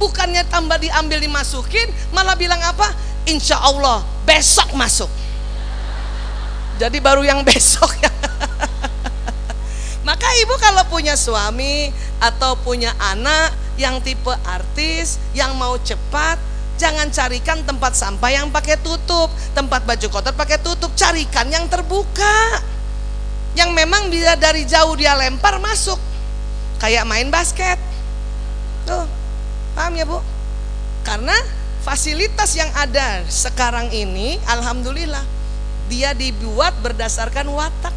Bukannya tambah diambil dimasukin, malah bilang apa? Insya Allah besok masuk. Jadi baru yang besok ya. Maka ibu kalau punya suami atau punya anak yang tipe artis, yang mau cepat, jangan carikan tempat sampah yang pakai tutup, tempat baju kotor pakai tutup, carikan yang terbuka, yang memang bisa dari jauh dia lempar masuk, kayak main basket. Tuh, paham ya Bu? Karena fasilitas yang ada sekarang ini, alhamdulillah, dia dibuat berdasarkan watak.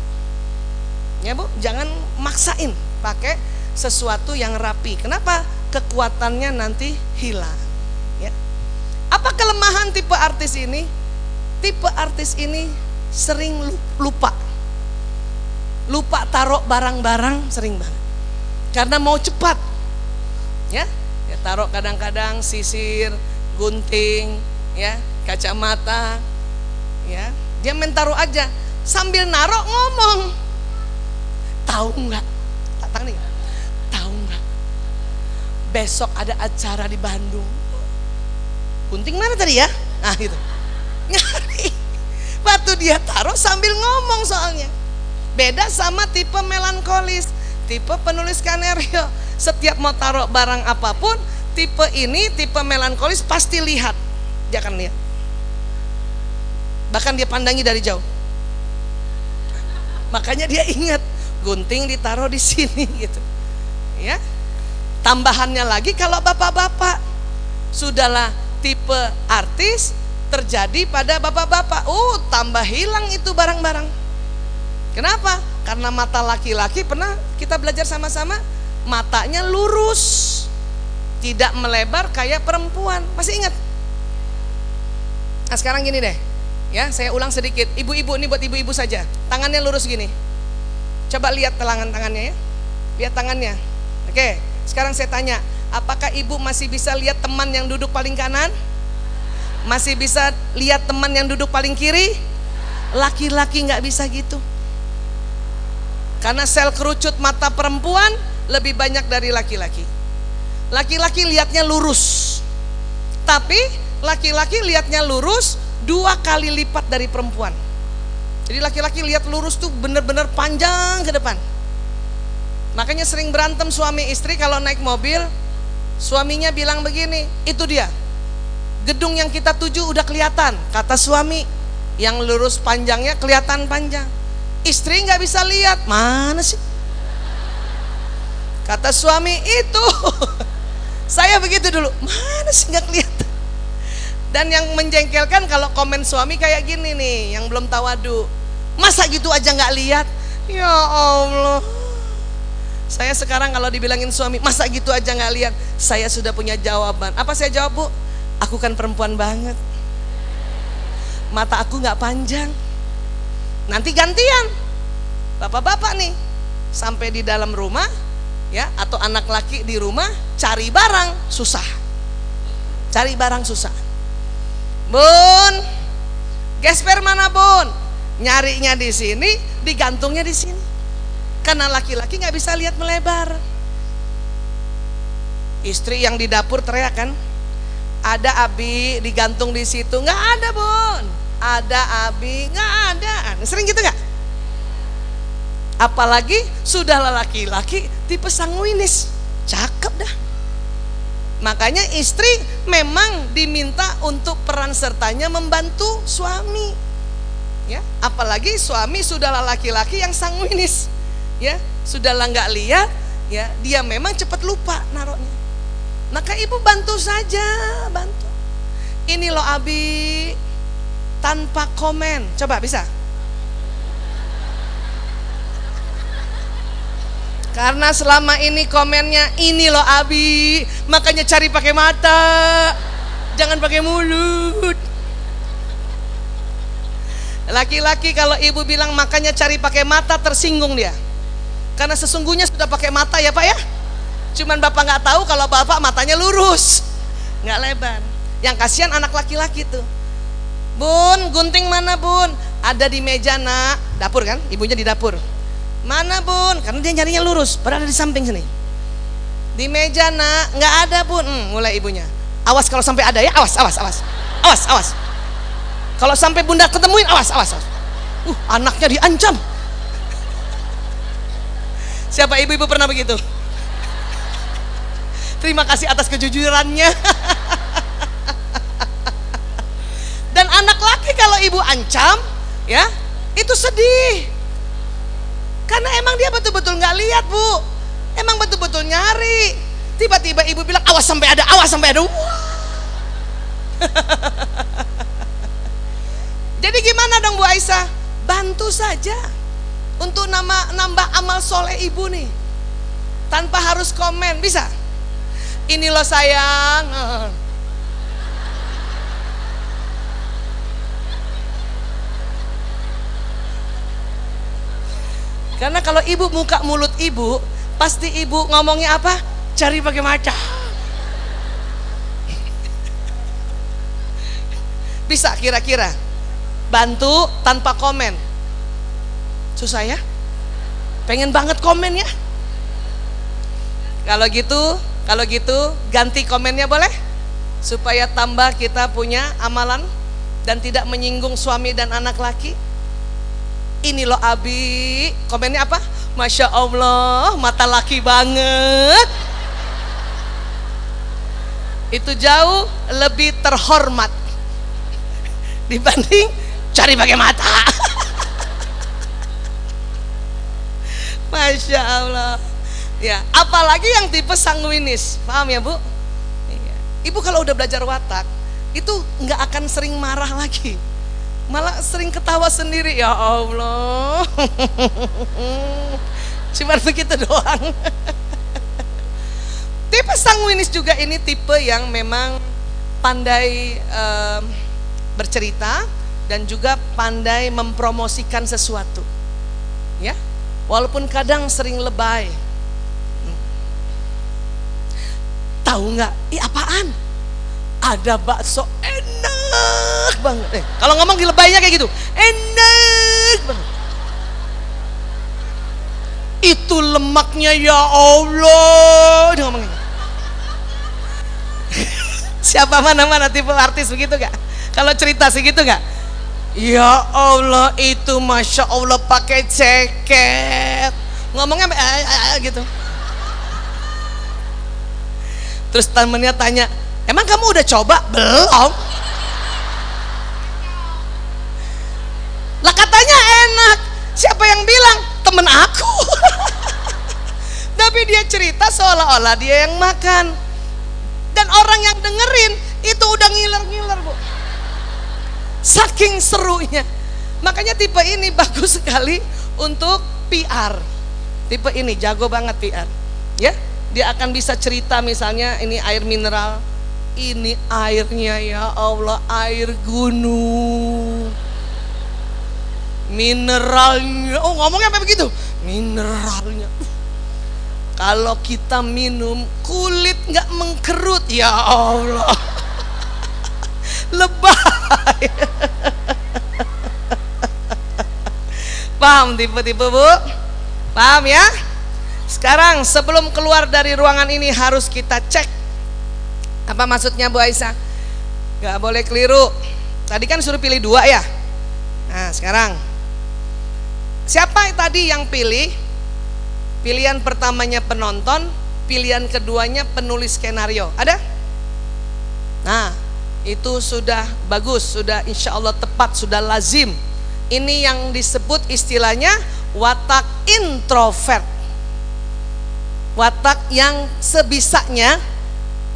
Ya Bu, jangan maksain pakai sesuatu yang rapi. Kenapa? Kekuatannya nanti hilang. Ya. Apa kelemahan tipe artis ini? Tipe artis ini sering lupa taruh barang-barang, sering banget. Karena mau cepat, ya taruh kadang-kadang sisir, gunting, ya kacamata, ya dia main taruh aja sambil naruh ngomong. Tahu nggak? Tahu nggak? Besok ada acara di Bandung. Gunting mana tadi ya? Nah itu. Nyari. Waktu dia taruh sambil ngomong soalnya. Beda sama tipe melankolis, tipe penulis skenario. Setiap mau taruh barang apapun, tipe ini, tipe melankolis pasti lihat. Dia akan lihat. Bahkan dia pandangi dari jauh. Makanya dia ingat gunting ditaruh di sini gitu. Ya. Tambahannya lagi kalau bapak-bapak sudahlah tipe artis terjadi pada bapak-bapak, tambah hilang itu barang-barang. Kenapa? Karena mata laki-laki pernah kita belajar sama-sama, matanya lurus, tidak melebar kayak perempuan. Masih ingat? Nah sekarang gini deh, ya saya ulang sedikit. Ibu-ibu ini buat ibu-ibu saja, tangannya lurus gini. Coba lihat tangannya ya, lihat tangannya. Oke, sekarang saya tanya, apakah ibu masih bisa lihat teman yang duduk paling kanan? Masih bisa lihat teman yang duduk paling kiri? Laki-laki nggak bisa gitu. Karena sel kerucut mata perempuan lebih banyak dari laki-laki. Laki-laki lihatnya lurus, tapi laki-laki lihatnya lurus 2 kali lipat dari perempuan. Jadi laki-laki lihat lurus tuh bener-bener panjang ke depan. Makanya sering berantem suami istri kalau naik mobil. Suaminya bilang begini, itu dia, gedung yang kita tuju udah kelihatan. Kata suami, yang lurus panjangnya kelihatan panjang. Istri nggak bisa lihat, mana sih? Kata suami, itu saya begitu dulu, mana sih nggak kelihatan. Dan yang menjengkelkan kalau komen suami kayak gini nih, yang belum tawadu, masa gitu aja nggak lihat? Ya Allah. Saya sekarang kalau dibilangin suami, masa gitu aja nggak lihat, saya sudah punya jawaban. Apa saya jawab Bu? Aku kan perempuan banget. mata aku nggak panjang. Nanti gantian, bapak-bapak nih sampai di dalam rumah ya, atau anak laki di rumah cari barang susah, cari barang susah. Bun, gesper mana bun? Nyarinya di sini, digantungnya di sini. Karena laki-laki nggak bisa lihat melebar. Istri yang di dapur teriak kan, ada abi digantung di situ. Nggak ada bun, ada abi nggak ada. Sering gitu nggak? Apalagi sudah laki-laki tipe sanguinis, cakep dah. Makanya istri memang diminta untuk peran sertanya membantu suami, ya. Apalagi suami sudahlah laki-laki yang sanguinis, ya, sudahlah nggak lihat, ya, dia memang cepat lupa naruhnya. Maka ibu bantu saja, bantu. Ini loh abi, tanpa komen, coba bisa? Karena selama ini komennya ini loh abi, makanya cari pakai mata, jangan pakai mulut. Laki-laki kalau ibu bilang makanya cari pakai mata, tersinggung dia. Karena sesungguhnya sudah pakai mata ya pak ya. Cuman bapak nggak tahu kalau bapak matanya lurus, nggak lebar. Yang kasihan anak laki-laki tuh. Bun, gunting mana bun? Ada di meja nak, dapur kan? Ibunya di dapur. Mana bun? Karena dia nyarinya lurus, padahal ada di samping sini. Di meja nak, nggak ada bun. Mulai ibunya. Awas kalau sampai ada ya, awas. Kalau sampai bunda ketemuin, awas. Anaknya diancam. Siapa ibu-ibu pernah begitu? Terima kasih atas kejujurannya. Dan anak laki kalau ibu ancam, ya, itu sedih. Karena emang dia betul-betul nggak lihat bu, emang betul-betul nyari. Tiba-tiba ibu bilang awas sampai ada. Jadi gimana dong Bu Aisyah? Bantu saja untuk nambah amal soleh ibu nih, tanpa harus komen, bisa? Ini loh sayang. Karena kalau ibu buka mulut ibu, pasti ibu ngomongnya apa? Cari pakai mata. Bisa kira-kira bantu tanpa komen? Susah ya? Pengen banget komen ya? Kalau gitu ganti komennya boleh? Supaya tambah kita punya amalan dan tidak menyinggung suami dan anak laki. Ini loh abi, komennya apa? Masya Allah, mata laki banget. Itu jauh lebih terhormat dibanding cari pakai mata. Masya Allah. Ya, apalagi yang tipe sanguinis, paham ya bu? Ibu kalau udah belajar watak, itu nggak akan sering marah lagi, malah sering ketawa sendiri. Ya Allah, cuma begitu doang. Tipe sanguinis juga ini tipe yang memang pandai bercerita dan juga pandai mempromosikan sesuatu, ya, walaupun kadang sering lebay. Tahu nggak? Apaan? Ada bakso enak banget. Kalau ngomong di lebaynya kayak gitu, enak banget. Itu lemaknya ya Allah. Dia ngomongnya. Siapa mana tipe artis begitu gak? Kalau cerita segitu gak? Ya Allah, itu Masya Allah pakai ceket. Ngomongnya gitu. Terus temennya tanya, emang kamu udah coba? Belum. Lah katanya enak. Siapa yang bilang? Temen aku. Tapi dia cerita seolah-olah dia yang makan. Dan orang yang dengerin itu udah ngiler-ngiler bu, saking serunya. Makanya tipe ini bagus sekali untuk PR. Tipe ini jago banget PR, ya. Dia akan bisa cerita misalnya ini air mineral ini airnya ya Allah, air gunung. Mineralnya, oh ngomongnya apa begitu? Mineralnya. Kalau kita minum kulit nggak mengkerut, ya Allah. Lebay. Paham tipe-tipe Bu? Paham ya? Sekarang sebelum keluar dari ruangan ini harus kita cek. Apa maksudnya Bu Aisyah? Gak boleh keliru. Tadi kan suruh pilih 2 ya. Nah sekarang siapa tadi yang pilih? Pilihan pertamanya penonton, pilihan keduanya penulis skenario. Ada? Nah itu sudah bagus, sudah insya Allah tepat, sudah lazim. Ini yang disebut istilahnya watak introvert. Watak yang sebisanya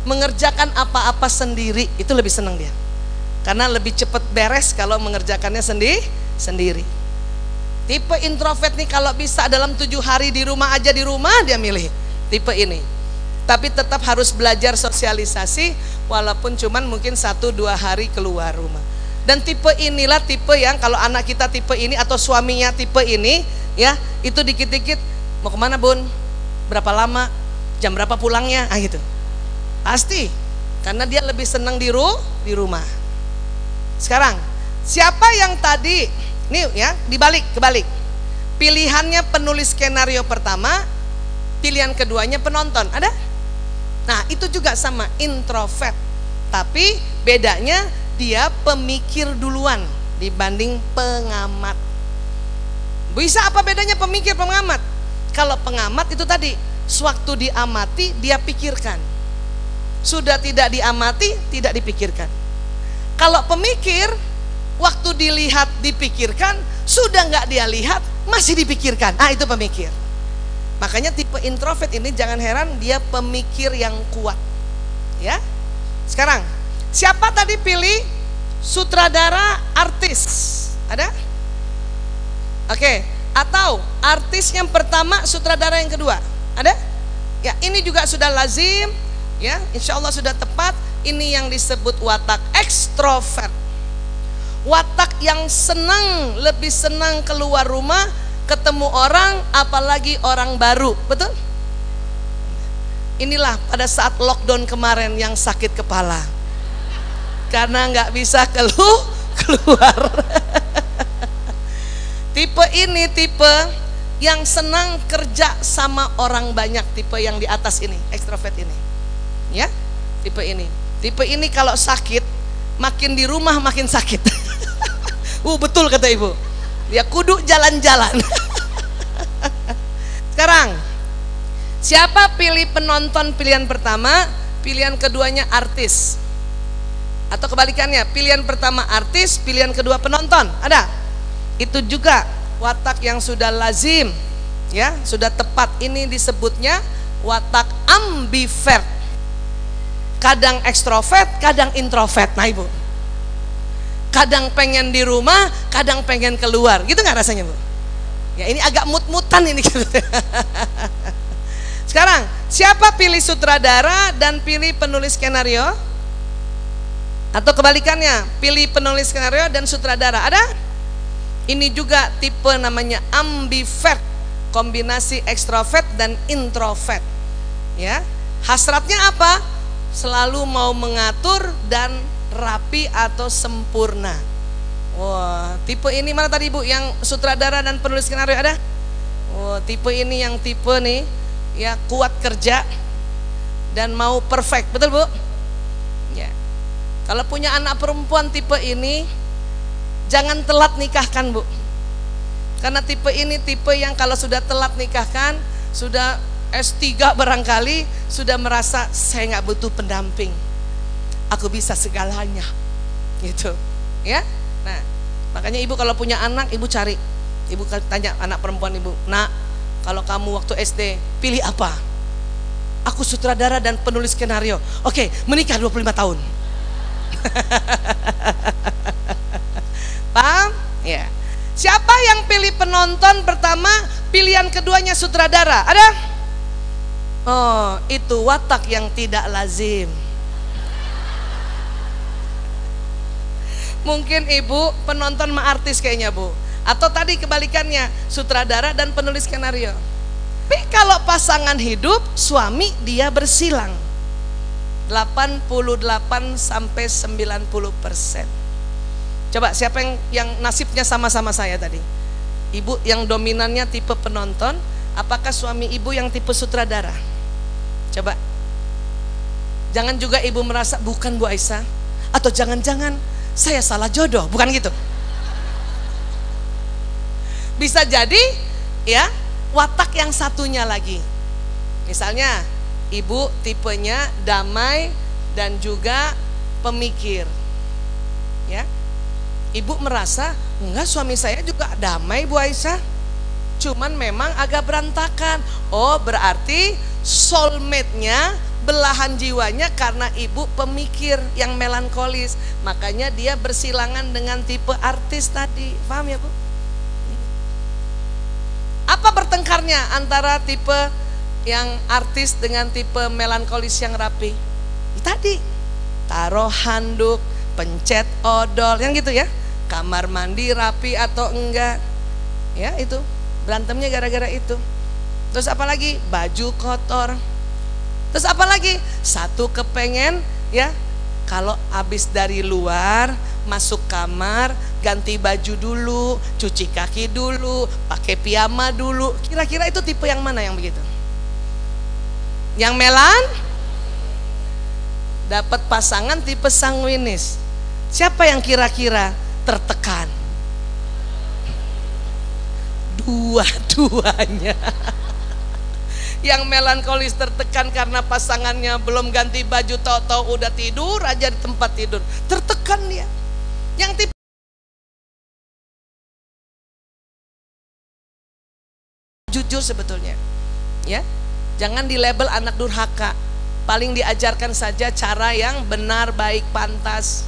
mengerjakan apa-apa sendiri, itu lebih senang dia. Karena lebih cepat beres kalau mengerjakannya sendiri. Tipe introvert nih kalau bisa dalam 7 hari di rumah aja, di rumah dia milih tipe ini. Tapi tetap harus belajar sosialisasi walaupun cuman mungkin 1-2 hari keluar rumah. Dan tipe inilah tipe yang kalau anak kita tipe ini atau suaminya tipe ini ya, itu dikit-dikit mau kemana Bun? Berapa lama? Jam berapa pulangnya? Ah gitu. Pasti. Karena dia lebih senang di rumah. Sekarang, siapa yang tadi nih ya, kebalik. Pilihannya penulis skenario pertama, pilihan keduanya penonton. Ada? Nah, itu juga sama introvert. Tapi bedanya dia pemikir duluan dibanding pengamat. Bisa apa bedanya pemikir pengamat? Kalau pengamat itu tadi, sewaktu diamati dia pikirkan. Sudah tidak diamati, tidak dipikirkan. Kalau pemikir, waktu dilihat dipikirkan, sudah nggak dia lihat masih dipikirkan. Ah itu pemikir. Makanya tipe introvert ini jangan heran dia pemikir yang kuat. Ya. Sekarang siapa tadi pilih sutradara artis? Ada? Oke. Atau artis yang pertama, sutradara yang kedua? Ada? Ya ini juga sudah lazim. Ya insya Allah sudah tepat. Ini yang disebut watak ekstrovert. Watak yang senang, lebih senang keluar rumah, ketemu orang, apalagi orang baru. Betul? Inilah pada saat lockdown kemarin yang sakit kepala karena nggak bisa keluar. Tipe ini tipe yang senang kerja sama orang banyak. Tipe yang di atas ini, ekstrovert ini. Ya, tipe ini. Tipe ini kalau sakit, makin di rumah makin sakit. Betul kata ibu. Dia kudu jalan-jalan. Sekarang siapa pilih penonton pilihan pertama, pilihan keduanya artis? Atau kebalikannya, pilihan pertama artis, pilihan kedua penonton? Ada? Itu juga watak yang sudah lazim. Ya, sudah tepat. Ini disebutnya watak ambivert. Kadang ekstrovert, kadang introvert. Nah ibu, kadang pengen di rumah, kadang pengen keluar. Gitu nggak rasanya Bu? Ya ini agak mut-mutan ini. Sekarang siapa pilih sutradara dan pilih penulis skenario? Atau kebalikannya, pilih penulis skenario dan sutradara? Ada? Ini juga tipe namanya ambivert, kombinasi ekstrovert dan introvert. Ya, hasratnya apa? Selalu mau mengatur dan rapi atau sempurna. Wah, tipe ini mana tadi Bu? Yang sutradara dan penulis skenario ada? Wah, tipe ini yang tipe nih ya kuat kerja dan mau perfect, betul Bu? Ya. Kalau punya anak perempuan tipe ini, jangan telat nikahkan Bu. Karena tipe ini tipe yang kalau sudah telat nikahkan, sudah S3 barangkali, sudah merasa saya nggak butuh pendamping. Aku bisa segalanya, gitu, ya. Nah, makanya ibu kalau punya anak, ibu cari, ibu tanya anak perempuan ibu, nak, kalau kamu waktu SD pilih apa? Aku sutradara dan penulis skenario. Oke, menikah 25 tahun. Paham? Ya. Siapa yang pilih penonton pertama, pilihan keduanya sutradara? Ada? Oh, itu watak yang tidak lazim. Mungkin ibu penonton sama artis kayaknya bu. Atau tadi kebalikannya, sutradara dan penulis skenario. Tapi kalau pasangan hidup, suami dia bersilang 88 sampai 90%. Coba siapa yang nasibnya sama-sama saya tadi? Ibu yang dominannya tipe penonton, apakah suami ibu yang tipe sutradara? Coba. Jangan juga ibu merasa bukan Bu Aisyah, atau jangan-jangan saya salah jodoh, bukan gitu. Bisa jadi ya watak yang satunya lagi. Misalnya ibu tipenya damai dan juga pemikir. Ya. Ibu merasa enggak, suami saya juga damai Bu Aisyah, cuman memang agak berantakan. Oh, berarti soulmate-nya, belahan jiwanya karena ibu pemikir yang melankolis, makanya dia bersilangan dengan tipe artis tadi. Paham ya Bu? Apa bertengkarnya antara tipe yang artis dengan tipe melankolis yang rapi? Tadi taruh handuk, pencet odol, yang gitu ya. Kamar mandi rapi atau enggak, ya itu berantemnya gara-gara itu. Terus apa lagi? Baju kotor. Terus apa lagi? Satu kepengen ya, kalau habis dari luar masuk kamar ganti baju dulu, cuci kaki dulu, pakai piyama dulu. Kira-kira itu tipe yang mana yang begitu? Yang melan dapat pasangan tipe sanguinis. Siapa yang kira-kira tertekan? Dua-duanya. Yang melankolis tertekan karena pasangannya belum ganti baju, tahu-tahu udah tidur aja di tempat tidur, tertekan dia. Yang tipe jujur sebetulnya ya, jangan dilabel anak durhaka, paling diajarkan saja cara yang benar, baik, pantas.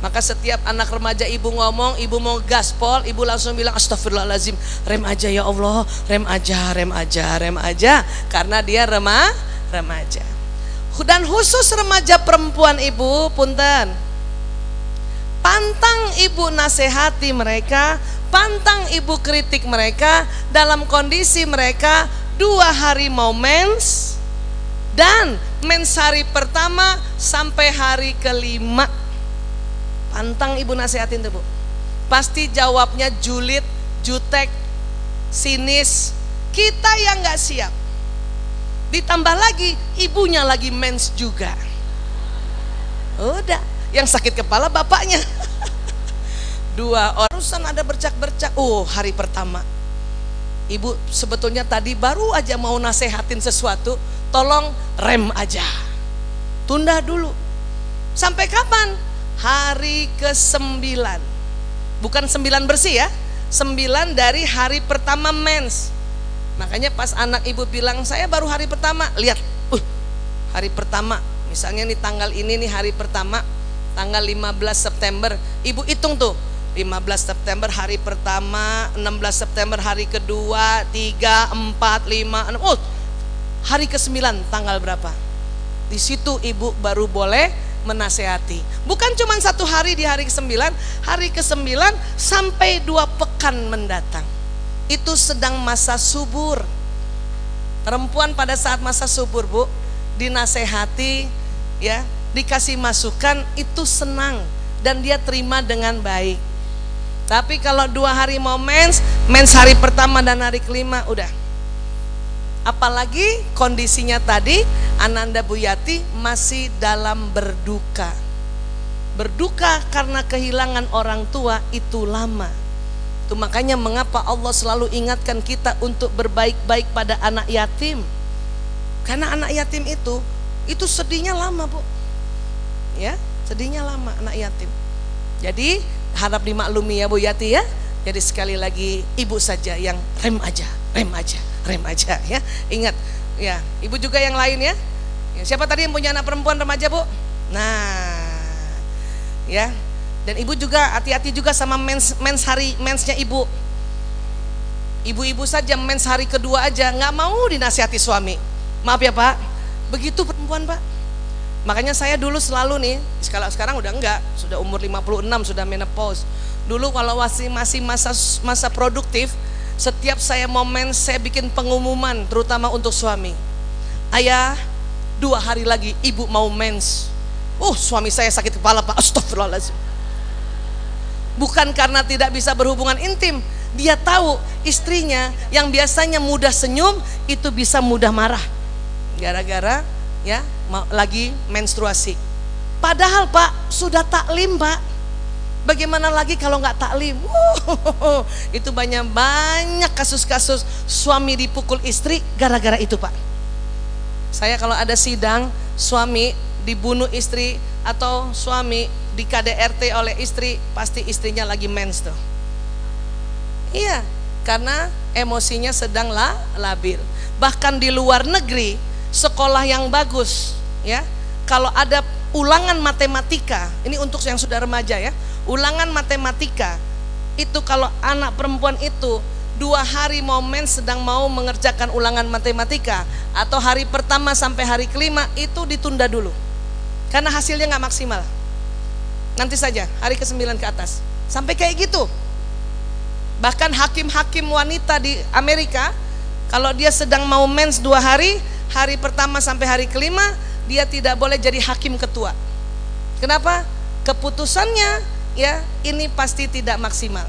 Maka setiap anak remaja ibu ngomong, ibu mau gaspol, ibu langsung bilang astagfirullahaladzim, rem aja ya Allah, rem aja, rem aja, rem aja, karena dia remaja. Dan khusus remaja perempuan ibu, punten, pantang ibu nasihati mereka, pantang ibu kritik mereka dalam kondisi mereka 2 hari mau mens dan mens hari pertama sampai hari kelima. Pantang ibu nasihatin tuh Bu. Pasti jawabnya julid, jutek, sinis. Kita yang gak siap. Ditambah lagi ibunya lagi mens juga. Udah, yang sakit kepala bapaknya. 2 orang urusan ada bercak-bercak. Hari pertama ibu sebetulnya tadi baru aja mau nasehatin sesuatu, tolong rem aja, tunda dulu. Sampai kapan? Hari ke-9. Bukan 9 bersih ya, 9 dari hari pertama mens. Makanya pas anak ibu bilang saya baru hari pertama, lihat hari pertama, misalnya nih tanggal ini nih hari pertama, tanggal 15 September, ibu hitung tuh 15 September hari pertama, 16 September hari kedua, 3, 4, 5, 6, hari ke-9 tanggal berapa? Di situ ibu baru boleh menasehati. Bukan cuma 1 hari di hari ke-9, hari ke-9 sampai 2 pekan mendatang. Itu sedang masa subur. Perempuan pada saat masa subur Bu, dinasehati ya, dikasih masukan, itu senang dan dia terima dengan baik. Tapi kalau 2 hari mau mens hari pertama dan hari kelima udah. Apalagi kondisinya tadi Ananda Buyati masih dalam berduka. Berduka karena kehilangan orang tua itu lama. Itu makanya mengapa Allah selalu ingatkan kita untuk berbaik-baik pada anak yatim. Karena anak yatim itu sedihnya lama Bu. Ya, sedihnya lama anak yatim. Jadi harap dimaklumi ya Bu Yati ya. Jadi sekali lagi ibu saja yang rem aja, rem aja, rem aja ya. Ingat ya, ibu juga yang lain ya. Siapa tadi yang punya anak perempuan remaja Bu? Nah ya, dan ibu juga hati-hati juga sama mensnya ibu. Ibu-ibu saja mens hari kedua aja nggak mau dinasihati suami. Maaf ya Pak, begitu perempuan Pak. Makanya saya dulu selalu nih, sekarang udah enggak, sudah umur 56, sudah menopause. Dulu kalau masih masa produktif, setiap saya momen saya bikin pengumuman, terutama untuk suami. Ayah, 2 hari lagi ibu mau mens. Suami saya sakit kepala Pak, astagfirullahaladzim. Bukan karena tidak bisa berhubungan intim, dia tahu istrinya yang biasanya mudah senyum itu bisa mudah marah gara-gara ya lagi menstruasi. Padahal Pak sudah taklim Pak. Bagaimana lagi kalau nggak taklim? Itu banyak kasus-kasus suami dipukul istri gara-gara itu Pak. Saya kalau ada sidang suami dibunuh istri atau suami di KDRT oleh istri, pasti istrinya lagi mens tuh. Iya, karena emosinya sedang labil. Bahkan di luar negeri, sekolah yang bagus ya, kalau ada ulangan matematika, ini untuk yang sudah remaja ya, ulangan matematika itu kalau anak perempuan itu 2 hari momen sedang mau mengerjakan ulangan matematika, atau hari pertama sampai hari kelima itu ditunda dulu karena hasilnya nggak maksimal. Nanti saja hari ke-9 ke atas, sampai kayak gitu. Bahkan hakim-hakim wanita di Amerika, kalau dia sedang mau mens 2 hari, hari pertama sampai hari kelima dia tidak boleh jadi hakim ketua. Kenapa? Keputusannya ya ini pasti tidak maksimal.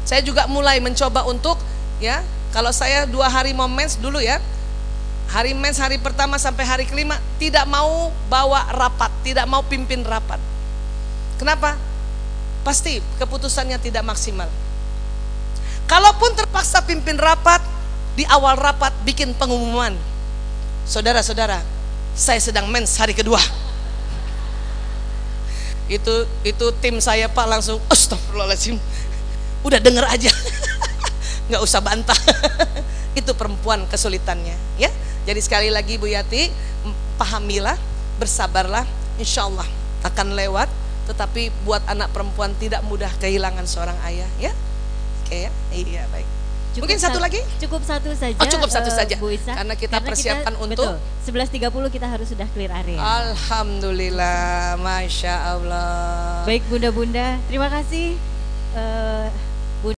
Saya juga mulai mencoba untuk ya, kalau saya 2 hari mau mens dulu ya, hari mens hari pertama sampai hari kelima tidak mau bawa rapat, tidak mau pimpin rapat. Kenapa? Pasti keputusannya tidak maksimal. Kalaupun terpaksa pimpin rapat, di awal rapat bikin pengumuman, saudara-saudara, saya sedang mens hari kedua. Itu tim saya Pak langsung astagfirullahaladzim, udah denger aja, nggak usah bantah. Itu perempuan kesulitannya ya. Jadi sekali lagi Bu Yati, pahamilah, bersabarlah, insya Allah akan lewat. Tetapi buat anak perempuan tidak mudah kehilangan seorang ayah ya. Oke ya, iya baik. Mungkin satu lagi? Cukup satu saja. Cukup satu saja. Bu Isa, karena kita persiapkan untuk 11.30 kita harus sudah clear area. Alhamdulillah, masya Allah. Baik bunda-bunda, terima kasih.